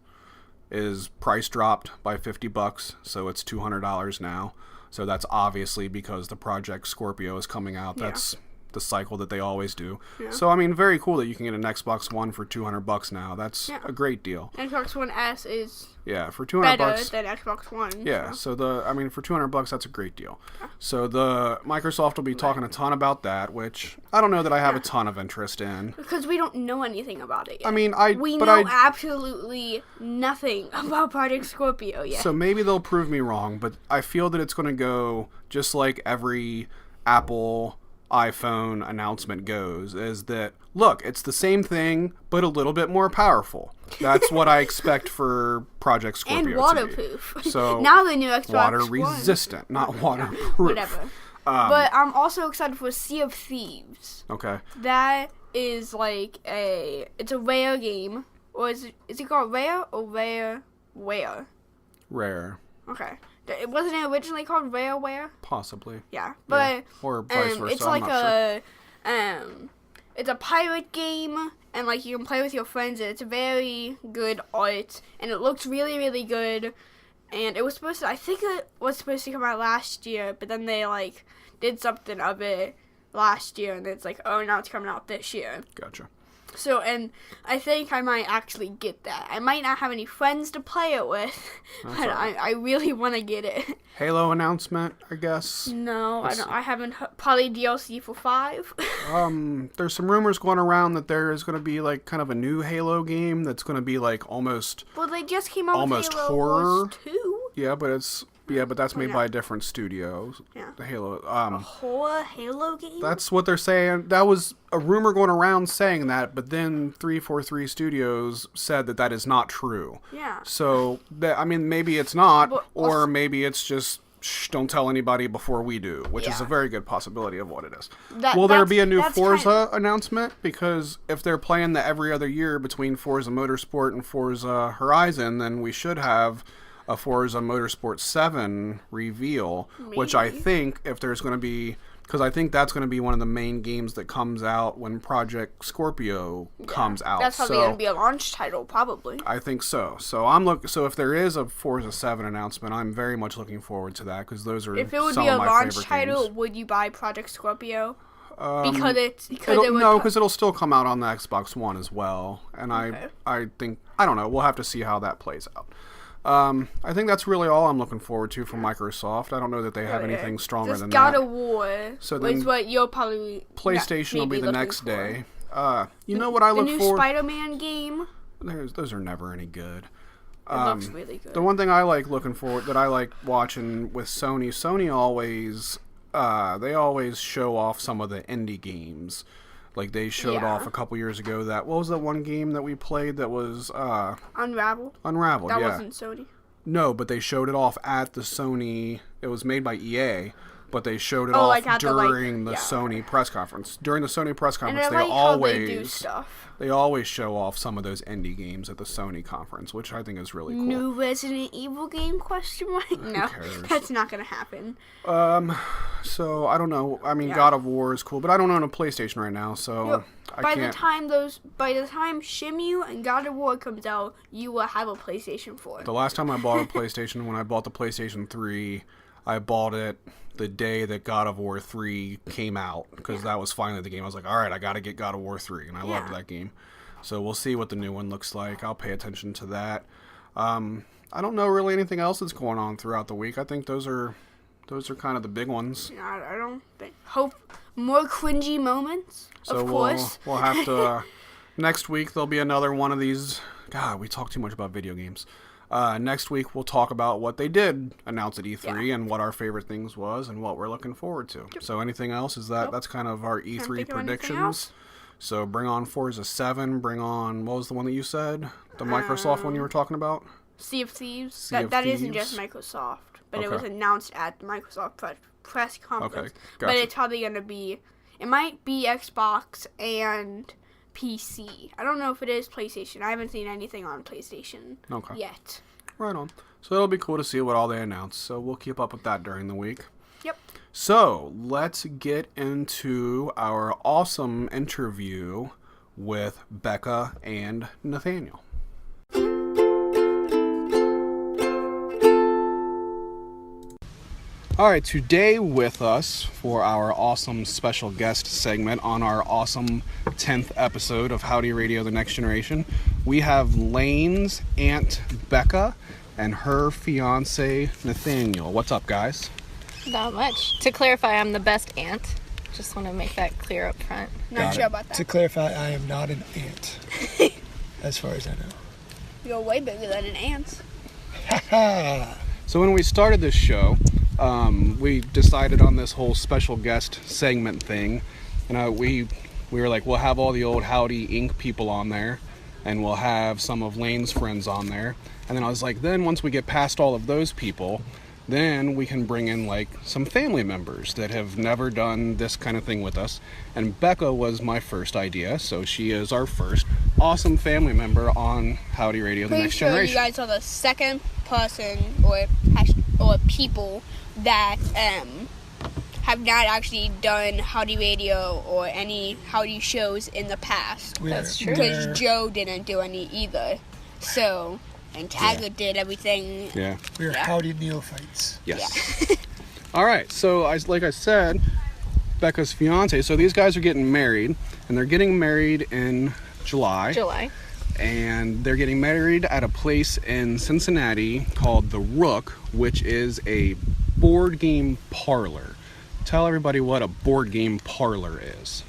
is price dropped by $50, so it's $200 now. So that's obviously because the Project Scorpio is coming out. That's the cycle that they always do. Yeah. So I mean, very cool that you can get an Xbox One for $200 now. That's a great deal. Xbox One S is for $200 better than Xbox One. Yeah, so for $200 that's a great deal. Yeah. So the Microsoft will be talking a ton about that, which I don't know that I have a ton of interest in because we don't know anything about it yet. I mean, we know absolutely nothing about Project Scorpio yet. So maybe they'll prove me wrong, but I feel that it's going to go just like every Apple iPhone announcement goes, is that, look, it's the same thing, but a little bit more powerful. That's what I expect for Project Scorpio. And waterproof. So now the new Xbox water resistant, not waterproof. Whatever. But I'm also excited for Sea of Thieves. Okay. That is like it's a rare game. Or is it called Rare or Rare? Rare. Okay. It wasn't originally called Rareware. Possibly. Yeah, but yeah. Or vice versa. It's like it's a pirate game, and like you can play with your friends. And it's very good art, and it looks really, really good. And it was I think it was supposed to come out last year, but then they like did something of it last year, and it's like, oh, now it's coming out this year. Gotcha. So, and I think I might actually get that. I might not have any friends to play it with, but right. I really want to get it. Halo announcement, I guess. No, I haven't. Probably DLC for 5. There's some rumors going around that there is going to be like kind of a new Halo game that's going to be like almost. Well, they just came out with Halo horror. Wars 2. Yeah, but that's made by a different studio. Yeah. The Halo. A horror Halo game? That's what they're saying. That was a rumor going around saying that, but then 343 Studios said that is not true. Yeah. So, maybe it's not, or maybe it's just, don't tell anybody before we do, which is a very good possibility of what it is. Will there be a new Forza announcement? Because if they're playing the every other year between Forza Motorsport and Forza Horizon, then we should have a Forza Motorsport 7 reveal, which I think if there's going to be, because I think that's going to be one of the main games that comes out when Project Scorpio comes out. That's probably going to be a launch title, probably. I think so. So if there is a Forza 7 announcement, I'm very much looking forward to that, because those are if it would some be a of my launch favorite title, games. Would you buy Project Scorpio? Because it'll still come out on the Xbox One as well, and I think, I don't know, we'll have to see how that plays out. I think that's really all I'm looking forward to from Microsoft. I don't know that they have anything stronger than that. God of War. So then is what you'll probably PlayStation will be the next day. You know what I look for? The new Spider-Man game. Those are never any good. It looks really good. The one thing I like looking for, that I like watching with Sony always they always show off some of the indie games. Like, they showed off a couple years ago what was that one game that we played that was, Unravel? Unravel, That wasn't Sony? No, but they showed it off at the Sony, it was made by EA, but they showed it off during the Sony press conference. During the Sony press conference, and how they do stuff. They always show off some of those indie games at the Sony conference, which I think is really cool. New Resident Evil game, question mark? No, that's not going to happen. So, I don't know. I mean, God of War is cool, but I don't own a PlayStation right now, so by the time Shenmue and God of War comes out, you will have a PlayStation 4. The last time I bought a PlayStation, when I bought the PlayStation 3, I bought it the day that God of War 3 came out, because that was finally the game. I was like, all right, I got to get God of War 3, and I loved that game. So we'll see what the new one looks like. I'll pay attention to that. I don't know really anything else that's going on throughout the week. I think those are kind of the big ones. I don't think. Hope more cringy moments, of course. We'll have to... next week, there'll be another one of these... God, we talk too much about video games. Next week, we'll talk about what they did announce at E3 and what our favorite things was and what we're looking forward to. Yep. So anything else? That's kind of our E3 predictions. So bring on Forza 7, bring on, what was the one that you said? The Microsoft one you were talking about? Sea of Thieves. That isn't just Microsoft, but it was announced at the Microsoft press conference. Okay, gotcha. But it's probably going to be, it might be Xbox and PC. I don't know if it is PlayStation. I haven't seen anything on PlayStation yet. Right on. So it'll be cool to see what all they announce. So we'll keep up with that during the week. Yep. So let's get into our awesome interview with Becca and Nathaniel. All right, today with us for our awesome special guest segment on our awesome 10th episode of Howdy Radio, The Next Generation, we have Lane's aunt Becca and her fiance Nathaniel. What's up, guys? Not much. To clarify, I'm the best aunt. Just want to make that clear up front. Not sure about that. To clarify, I am not an aunt, as far as I know. You're way bigger than an aunt. So when we started this show, we decided on this whole special guest segment thing, and we were like, we'll have all the old Howdy Inc. people on there, and we'll have some of Lane's friends on there, and then I was like, then once we get past all of those people, then we can bring in like some family members that have never done this kind of thing with us. And Becca was my first idea, so she is our first awesome family member on Howdy Radio, The Next Generation. You guys are the second person, or people that have not actually done Howdy Radio or any Howdy shows in the past. That's true. Because Joe didn't do any either. So, and Tagger did everything. Yeah. We're Howdy neophytes. Yes. All right. So, like I said, Becca's fiance. So these guys are getting married, and they're getting married in July. And they're getting married at a place in Cincinnati called The Rook, which is a board game parlor. Tell everybody what a board game parlor is.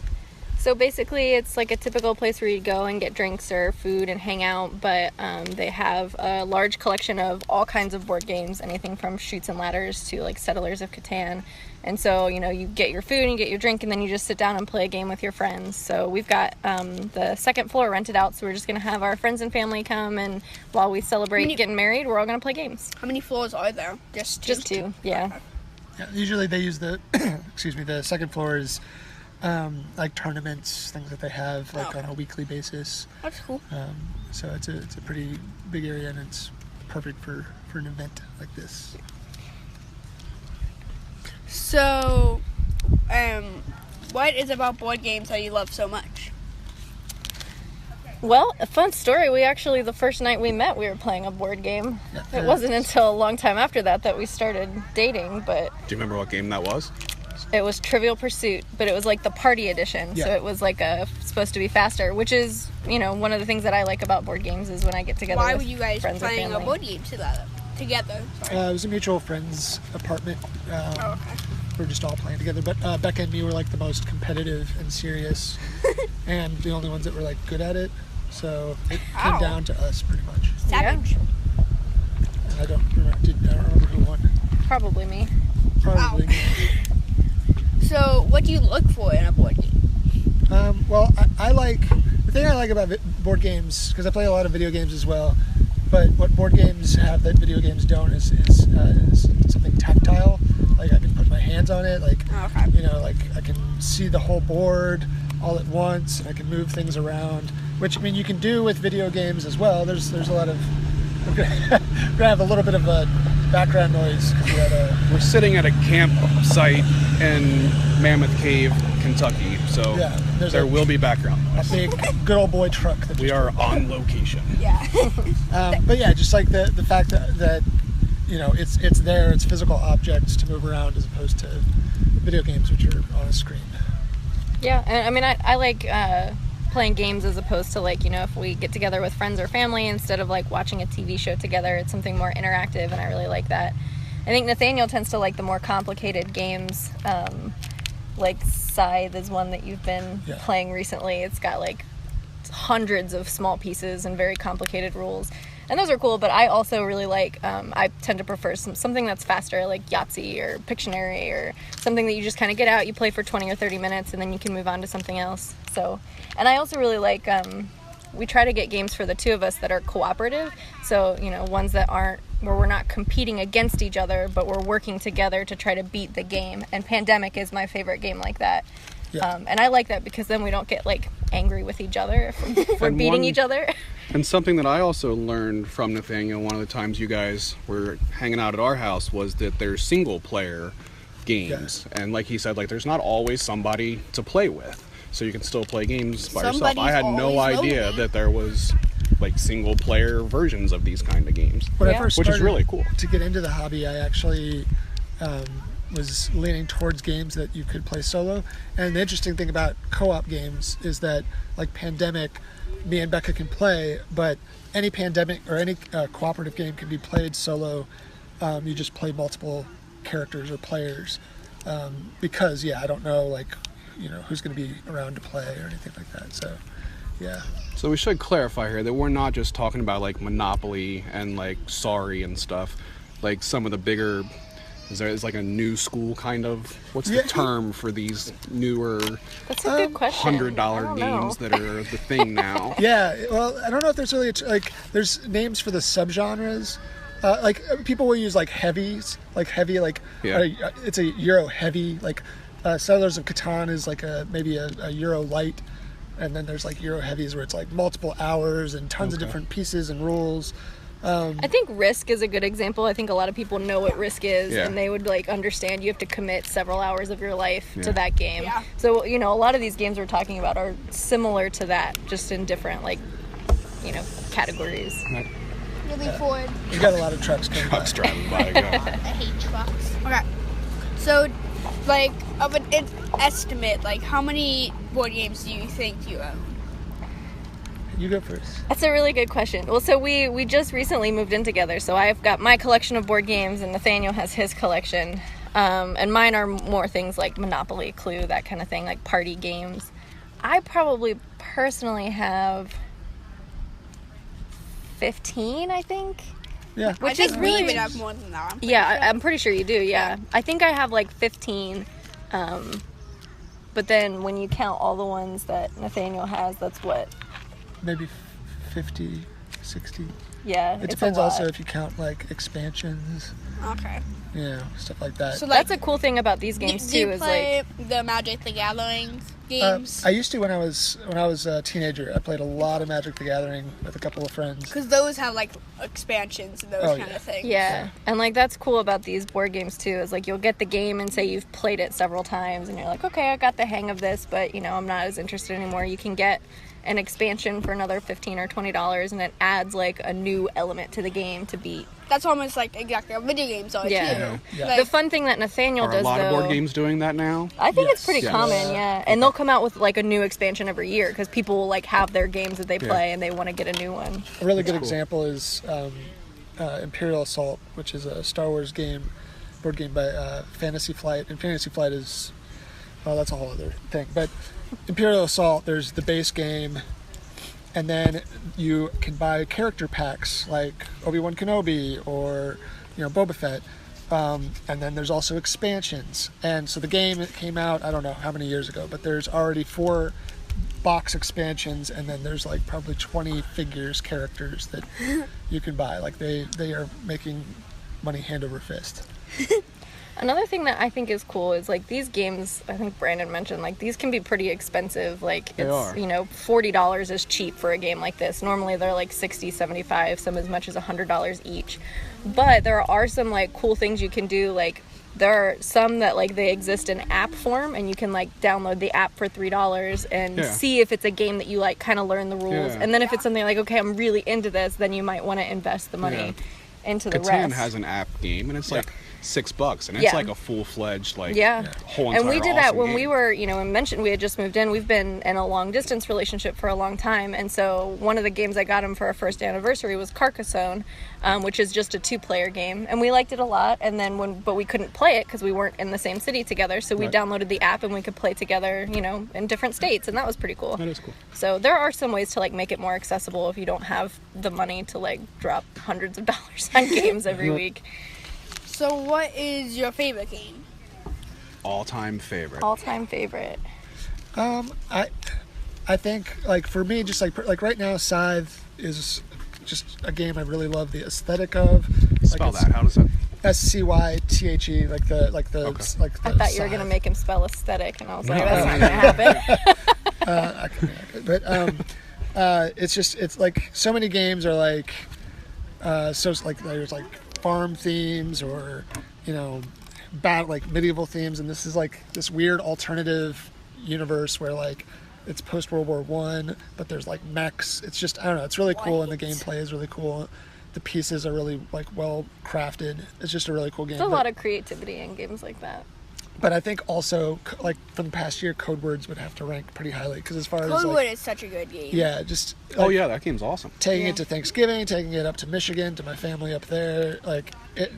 So basically, it's like a typical place where you go and get drinks or food and hang out, but they have a large collection of all kinds of board games, anything from Chutes and Ladders to like Settlers of Catan. And so, you get your food and you get your drink, and then you just sit down and play a game with your friends. So we've got the second floor rented out, so we're just going to have our friends and family come, and while we celebrate getting married, we're all going to play games. How many floors are there? Just two, yeah. Usually they use the, the second floor is like tournaments, things that they have on a weekly basis. That's cool. So it's a pretty big area, and it's perfect for an event like this. So, what is about board games that you love so much? Well, a fun story. We actually, the first night we met, we were playing a board game. Yeah. It wasn't until a long time after that we started dating, but... Do you remember what game that was? It was Trivial Pursuit, but it was like the party edition, Yeah. so it was like supposed to be faster, which is, one of the things that I like about board games is when I get together Why with were you guys friends playing and a family. board game together? It was a mutual friend's apartment. Okay. We were just all playing together, but Becca and me were like the most competitive and serious, and the only ones that were like good at it. So it came Ow. down to us pretty much. Savage. And I don't remember who won. Probably me. Probably me. So, what do you look for in a board game? Well, I like the thing I like about board games, because I play a lot of video games as well. But what board games have that video games don't is something tactile. Like I can put my hands on it. Like Okay. like I can see the whole board all at once, and I can move things around. Which you can do with video games as well. There's a lot of we're gonna have a little bit of a background noise because We're sitting at a campsite in Mammouth Cave, Kentucky, so Yeah, there will be background a noise. big good old boy truck. That We just are on location. Yeah. But yeah, just like the fact that it's there, it's physical objects to move around as opposed to video games which are on a screen. Yeah, and I like playing games as opposed to if we get together with friends or family, instead of watching a TV show together, it's something more interactive, and I really like that. I think Nathaniel tends to like the more complicated games, like Scythe is one that you've been playing recently. It's got hundreds of small pieces and very complicated rules, and those are cool, but I also really like, I tend to prefer something that's faster, like Yahtzee or Pictionary, or something that you just kind of get out, you play for 20 or 30 minutes, and then you can move on to something else. So, and I also really like, we try to get games for the two of us that are cooperative, so, ones that aren't, where we're not competing against each other, but we're working together to try to beat the game, and Pandemic is my favorite game like that. Yeah. And I like that because then we don't get angry with each other if we're beating each other. And something that I also learned from Nathaniel, one of the times you guys were hanging out at our house, was that there's single player games. And like he said, there's not always somebody to play with. So you can still play games by yourself. I had no idea that there was single player versions of these kind of games. When I first which is started really cool. to get into the hobby, I actually was leaning towards games that you could play solo. And the interesting thing about co-op games is that, like Pandemic, me and Becca can play, but any Pandemic or any cooperative game can be played solo. You just play multiple characters or players because, I don't know, who's going to be around to play or anything like that. So, yeah. So we should clarify here that we're not just talking about Monopoly and Sorry and stuff. Some of the bigger, is a new school kind of, what's the term for these newer That's a good question. $100 games that are the thing now? Yeah, well, I don't know if there's really there's names for the subgenres. People will use heavies, heavy, it's a Euro heavy, Settlers of Catan is maybe a Euro light, and then there's Euro heavies where it's multiple hours and tons of different pieces and rules. I think Risk is a good example. I think a lot of people know what Risk is, Yeah. and they would like understand you have to commit several hours of your life Yeah. to that game. Yeah. So a lot of these games we're talking about are similar to that, just in different categories. Really forward. We got a lot of trucks coming by. Trucks driving by. Yeah. I hate trucks. Okay. So, of an estimate, how many board games do you think you own? You go first. That's a really good question. Well, so we just recently moved in together, so I've got my collection of board games, and Nathaniel has his collection. And mine are more things like Monopoly, Clue, that kind of thing, like party games. I probably personally have 15, I think. Yeah. Which I is think really... we would have more than that. I'm pretty sure you do, yeah. I think I have 15. But then when you count all the ones that Nathaniel has, that's what? Maybe 50, 60. Yeah, It it's depends a lot. also if you count expansions, Okay. stuff like that. So, That's a cool thing about these games do you too. Is play the Magic the Gathering games? I used to when I was a teenager. I played a lot of Magic the Gathering with a couple of friends. Because those have expansions and those Oh, kind yeah. of things. yeah, and that's cool about these board games too. Is you'll get the game and say you've played it several times, and you're like, okay, I got the hang of this, but I'm not as interested anymore. You can get an expansion for another $15 or $20, and it adds a new element to the game to beat. That's almost exactly how video games are Yeah. too. Yeah. The fun thing that Nathaniel Are does a lot though, of board games doing that now? I think it's Yes. pretty Yes. common, yeah. And they'll come out with a new expansion every year because people will have their games that they play and they want to get a new one. A really good example is Imperial Assault, which is a Star Wars board game by Fantasy Flight. And Fantasy Flight is, that's a whole other thing. But Imperial Assault, there's the base game, and then you can buy character packs like Obi-Wan Kenobi or Boba Fett. And then there's also expansions. And so the game came out, I don't know how many years ago, but there's already 4 box expansions, and then there's probably 20 characters that you can buy. They are making money hand over fist. Another thing that I think is cool is these games, I think Brandon mentioned, these can be pretty expensive. It's, They are. $40 is cheap for a game like this. Normally they're $60, $75, some as much as $100 each. But there are some cool things you can do. There are some that they exist in app form, and you can download the app for $3 and see if it's a game that you kind of learn the rules. Yeah. And then if it's something okay, I'm really into this, then you might want to invest the money into the Catan rest. has an app game, and it's $6, and it's Yeah. a full-fledged whole And entire we did that awesome when game. we were, mentioned we had just moved in. We've been in a long distance relationship for a long time, and so one of the games I got him for our first anniversary was Carcassonne, which is just a 2-player game, and we liked it a lot. And then but we couldn't play it because we weren't in the same city together, so we Right. downloaded the app and we could play together, in different states, and that was pretty cool. That is cool. So there are some ways to make it more accessible if you don't have the money to drop hundreds of dollars on games every week. So, what is your favorite game? All-time favorite. All-time favorite. I think for me, just right now, Scythe is just a game I really love the aesthetic of. Spell that. How does that? SCYTHE, I thought you were gonna make him spell aesthetic, and I was like, No. that's not gonna happen. But it's so many games are there's farm themes or medieval themes, and this is this weird alternative universe where it's post World War I, but there's mechs. It's just, I don't know, it's really cool, and the gameplay is really cool. The pieces are really well crafted. It's just a really cool game. There's a lot of creativity in games like that. But I think also from the past year, Code Words would have to rank pretty highly, because as far as Codewood is such a good game. yeah, just Oh yeah, that game's awesome. taking Yeah. it to Thanksgiving, taking it up to Michigan, to my family up there.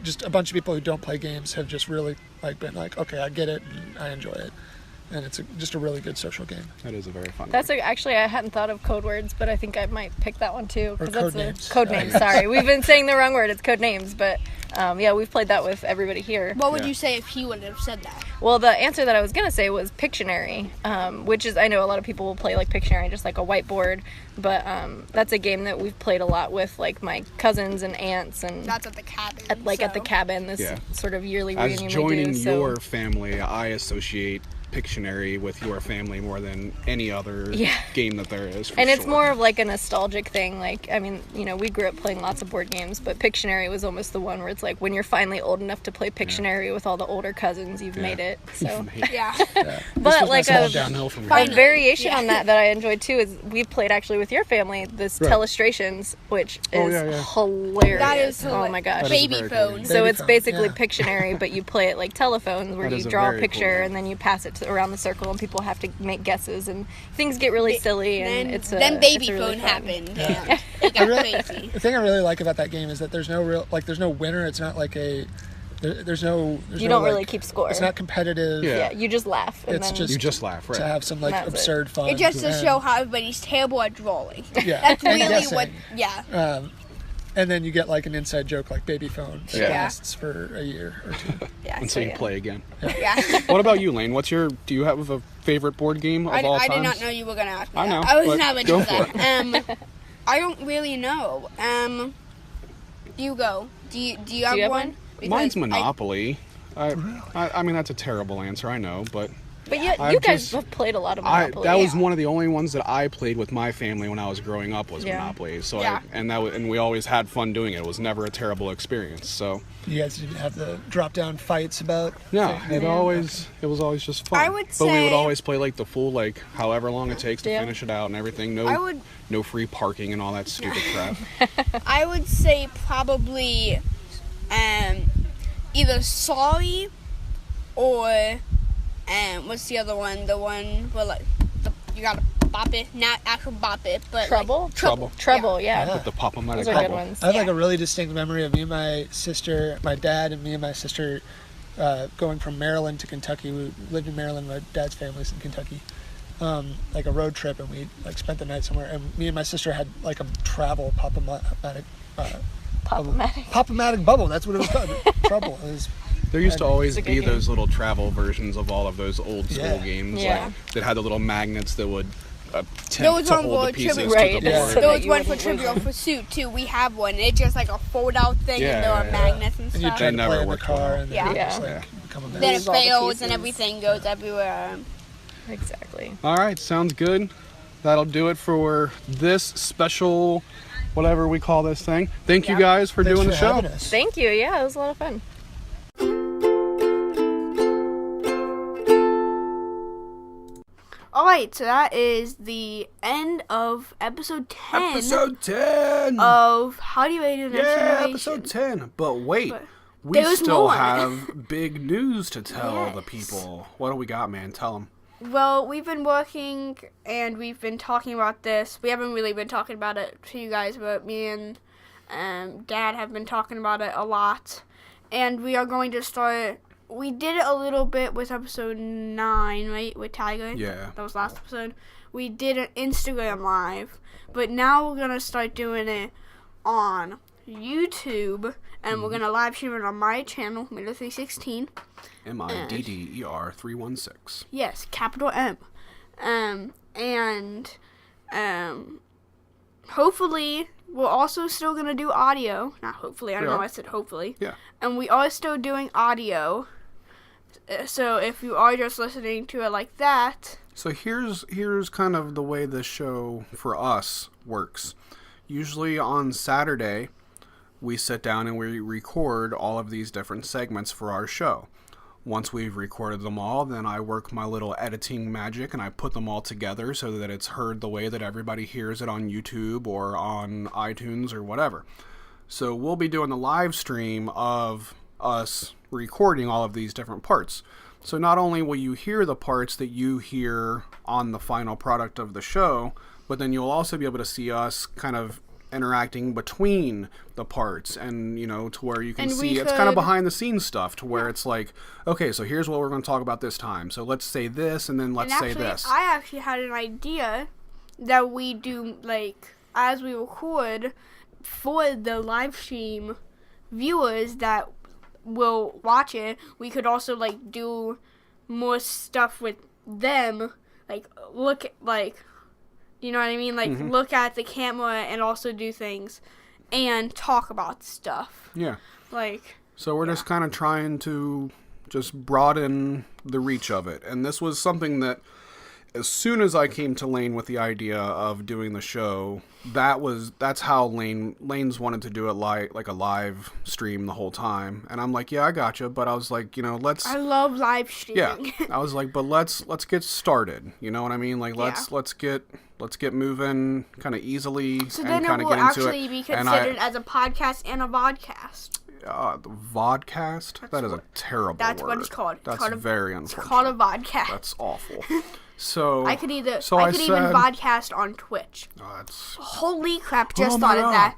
Just a bunch of people who don't play games have just really been okay, I get it, and I enjoy it, and it's just a really good social game. That is a very fun That's game. actually, I hadn't thought of Code Words, but I think I might pick that one too. Or 'cause that's Codenames. Codenames, sorry. We've been saying the wrong word. It's Codenames, but we've played that with everybody here. What would Yeah. you say if he wouldn't have said that? Well, the answer that I was going to say was Pictionary, which is, I know a lot of people will play Pictionary, just like a whiteboard, but that's a game that we've played a lot with my cousins and aunts, and That's at the cabin. at the cabin, this Yeah. sort of yearly As reunion joining we do. So your family, I associate Pictionary with your family more than any other game that there is. And it's more of like a nostalgic thing. Like, I mean, you know, we grew up playing lots of board games, but Pictionary was almost the one where it's like when you're finally old enough to play Pictionary with all the older cousins, you've made it. So Yeah. But like all downhill from a here. variation on that I enjoyed too is we've played actually with your family this Telestrations, which is hilarious. That is oh my gosh. Baby very phone. cool. So Baby it's phone, basically yeah. Pictionary, but you play it like telephones, where That you is a draw a very cool picture game. and then you pass it around the circle, and people have to make guesses, and things get really silly. And Then, it's then baby it's really phone fun. happened. Yeah. Yeah. It got crazy. The thing I really like about that game is that there's no winner. It's not like there's no You don't like, really keep score. It's not competitive. Yeah. Yeah, you just laugh. And It's then, just You just laugh, right? to have some like That's it. absurd fun. It's just to and- show how everybody's terrible at drawing. Yeah, That's and really guessing. what. Yeah. And then you get like an inside joke like baby phone that Yeah. lasts for a year or two. Yeah. Until So, you yeah. play again. Yeah. What about you, Lane? Do you have a favorite board game of all I times? did not know you were gonna ask me. I know, That. I was but not ready go for for that. I don't really know. You go. Do you have have one? one? Because Mine's Monopoly. I mean, that's a terrible answer, I know, but But you I've guys just- have played a lot of Monopoly. that was one of the only ones that I played with my family when I was growing up was Yeah. Monopoly. So Yeah. and we always had fun doing it. It was never a terrible experience. So You guys didn't have the drop down fights about. yeah, it was always just fun. I would but we say- would always play like the full like however long it takes to Yeah. finish it out and everything. I would- No free parking and all that stupid crap. I would say probably either Sorry or what's the other one? The one where like you gotta bop it, not actual bop it, but Trouble? Like, Trouble. Trouble, yeah. Yeah. The Pop-O-Matic Those are good Bubble. ones. I have like Yeah. a really distinct memory of me and my sister, my dad, and me and my sister going from Maryland to Kentucky. We lived in Maryland. My dad's family's in Kentucky. Like a road trip, and we like spent the night somewhere. And me and my sister had like a travel Pop-O-Matic. Pop-O-Matic bubble. That's what it was called. Trouble. It was. There used to always It's a good be game. those little travel versions of all of those old school Yeah. games Yeah. like, that had the little magnets that would There attempt was to one hold the for pieces Trivial- to Right. the Yeah. board. So there that was you one for wouldn't lose Trivial them. Pursuit too. We have one. It's just like a fold-out thing, Yeah, and there are yeah. magnets and And you stuff. try It to never play in the worked car, well. and then Yeah. you just Yeah. like become a Then mess. it Lose all the fails pieces. and everything goes everywhere. Exactly. All right, sounds good. That'll do it for this special, whatever we call this thing. Thank you guys for Thanks doing for the show. having us. Thank you. Yeah, it was a lot of fun. Alright, so that is the end of episode 10 Episode 10! of How Do You Rate Your Next yeah, Generation. episode 10. But wait, But we there's still more. have big news to tell the Yes. people. What do we got, man? Tell them. Well, we've been working and we've been talking about this. We haven't really been talking about it to you guys, but me and Dad have been talking about it a lot. And we are going to start. We did it a little bit with episode 9, right? With Tiger. Yeah. That was last episode. We did an Instagram live, but now we're going to start doing it on YouTube. And we're going to live stream it on my channel, Miller316. MIDDER 316. Yes, capital M. And hopefully we're also still going to do audio. Not hopefully, I don't know why I said hopefully. Yeah. And we are still doing audio. So if you are just listening to it like that, So here's kind of the way this show for us works. Usually on Saturday, we sit down and we record all of these different segments for our show. Once we've recorded them all, then I work my little editing magic and I put them all together so that it's heard the way that everybody hears it on YouTube or on iTunes or whatever. So we'll be doing the live stream of us recording all of these different parts. So not only will you hear the parts that you hear on the final product of the show, but then you'll also be able to see us kind of interacting between the parts and, you know, to where you can And we see it's kind of could- behind the scenes stuff to where it's like, okay, so here's what we're going to talk about this time. So let's say this and then let's and say actually, this. I actually had an idea that we do, like, as we record for the live stream viewers that will watch it, we could also, like, do more stuff with them, like, look, like, you know what I mean? Like, look at the camera and also do things and talk about stuff. Yeah. Like, So we're just kind of trying to just broaden the reach of it. And this was something that, as soon as I came to Lane with the idea of doing the show, that's how Lane's wanted to do it like a live stream the whole time. And I'm like, yeah, I gotcha. But I was like, let's. I love live streaming. Yeah, I was like, but let's get started. You know what I mean? Like let's get moving kind of easily. So and then kind it of will get into actually it. be considered as a podcast and a vodcast. The vodcast? That is a terrible word. That's what it's called. That's very unfortunate. It's called a vodcast. That's awful. So I could even said, vodcast on Twitch. Holy crap! Just thought of that.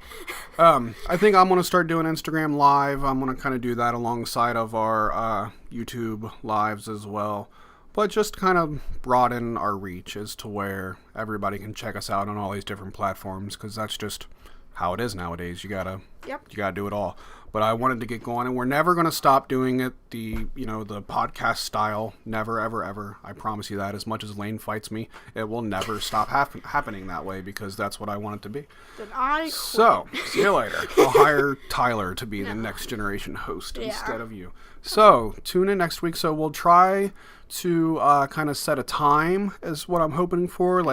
I think I'm gonna start doing Instagram Live. I'm gonna kind of do that alongside of our YouTube lives as well. But just kind of broaden our reach as to where everybody can check us out on all these different platforms, because that's just how it is nowadays. You gotta do it all. But I wanted to get going, and we're never going to stop doing it the podcast style. Never, ever, ever. I promise you that. As much as Lane fights me, it will never stop happening that way, because that's what I want it to be. Then I quit. So, see you later. I'll hire Tyler to be the next generation host instead of you. So, tune in next week. So, we'll try to kind of set a time is what I'm hoping for.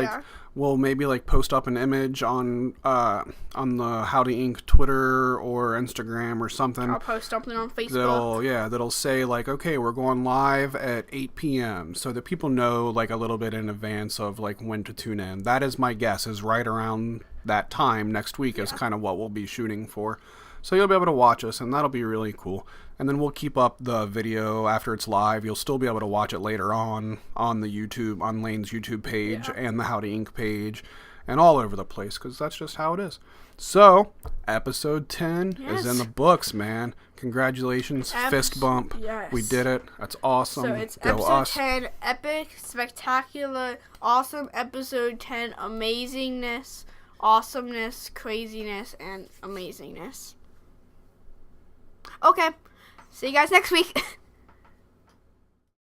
We'll maybe post up an image on the Howdy Inc. Twitter or Instagram or something. I'll post something on Facebook. That'll say okay, we're going live at 8 p.m. so that people know a little bit in advance of when to tune in. That is my guess, is right around that time next week is kind of what we'll be shooting for. So you'll be able to watch us, and that'll be really cool. And then we'll keep up the video after it's live. You'll still be able to watch it later on the YouTube, on Lane's YouTube page and the Howdy Inc. page, and all over the place, because that's just how it is. So, episode 10 is in the books, man. Congratulations, fist bump. Yes. We did it. That's awesome. So it's Go episode us. 10, epic, spectacular, awesome episode 10, amazingness, awesomeness, craziness, and amazingness. Okay. See you guys next week.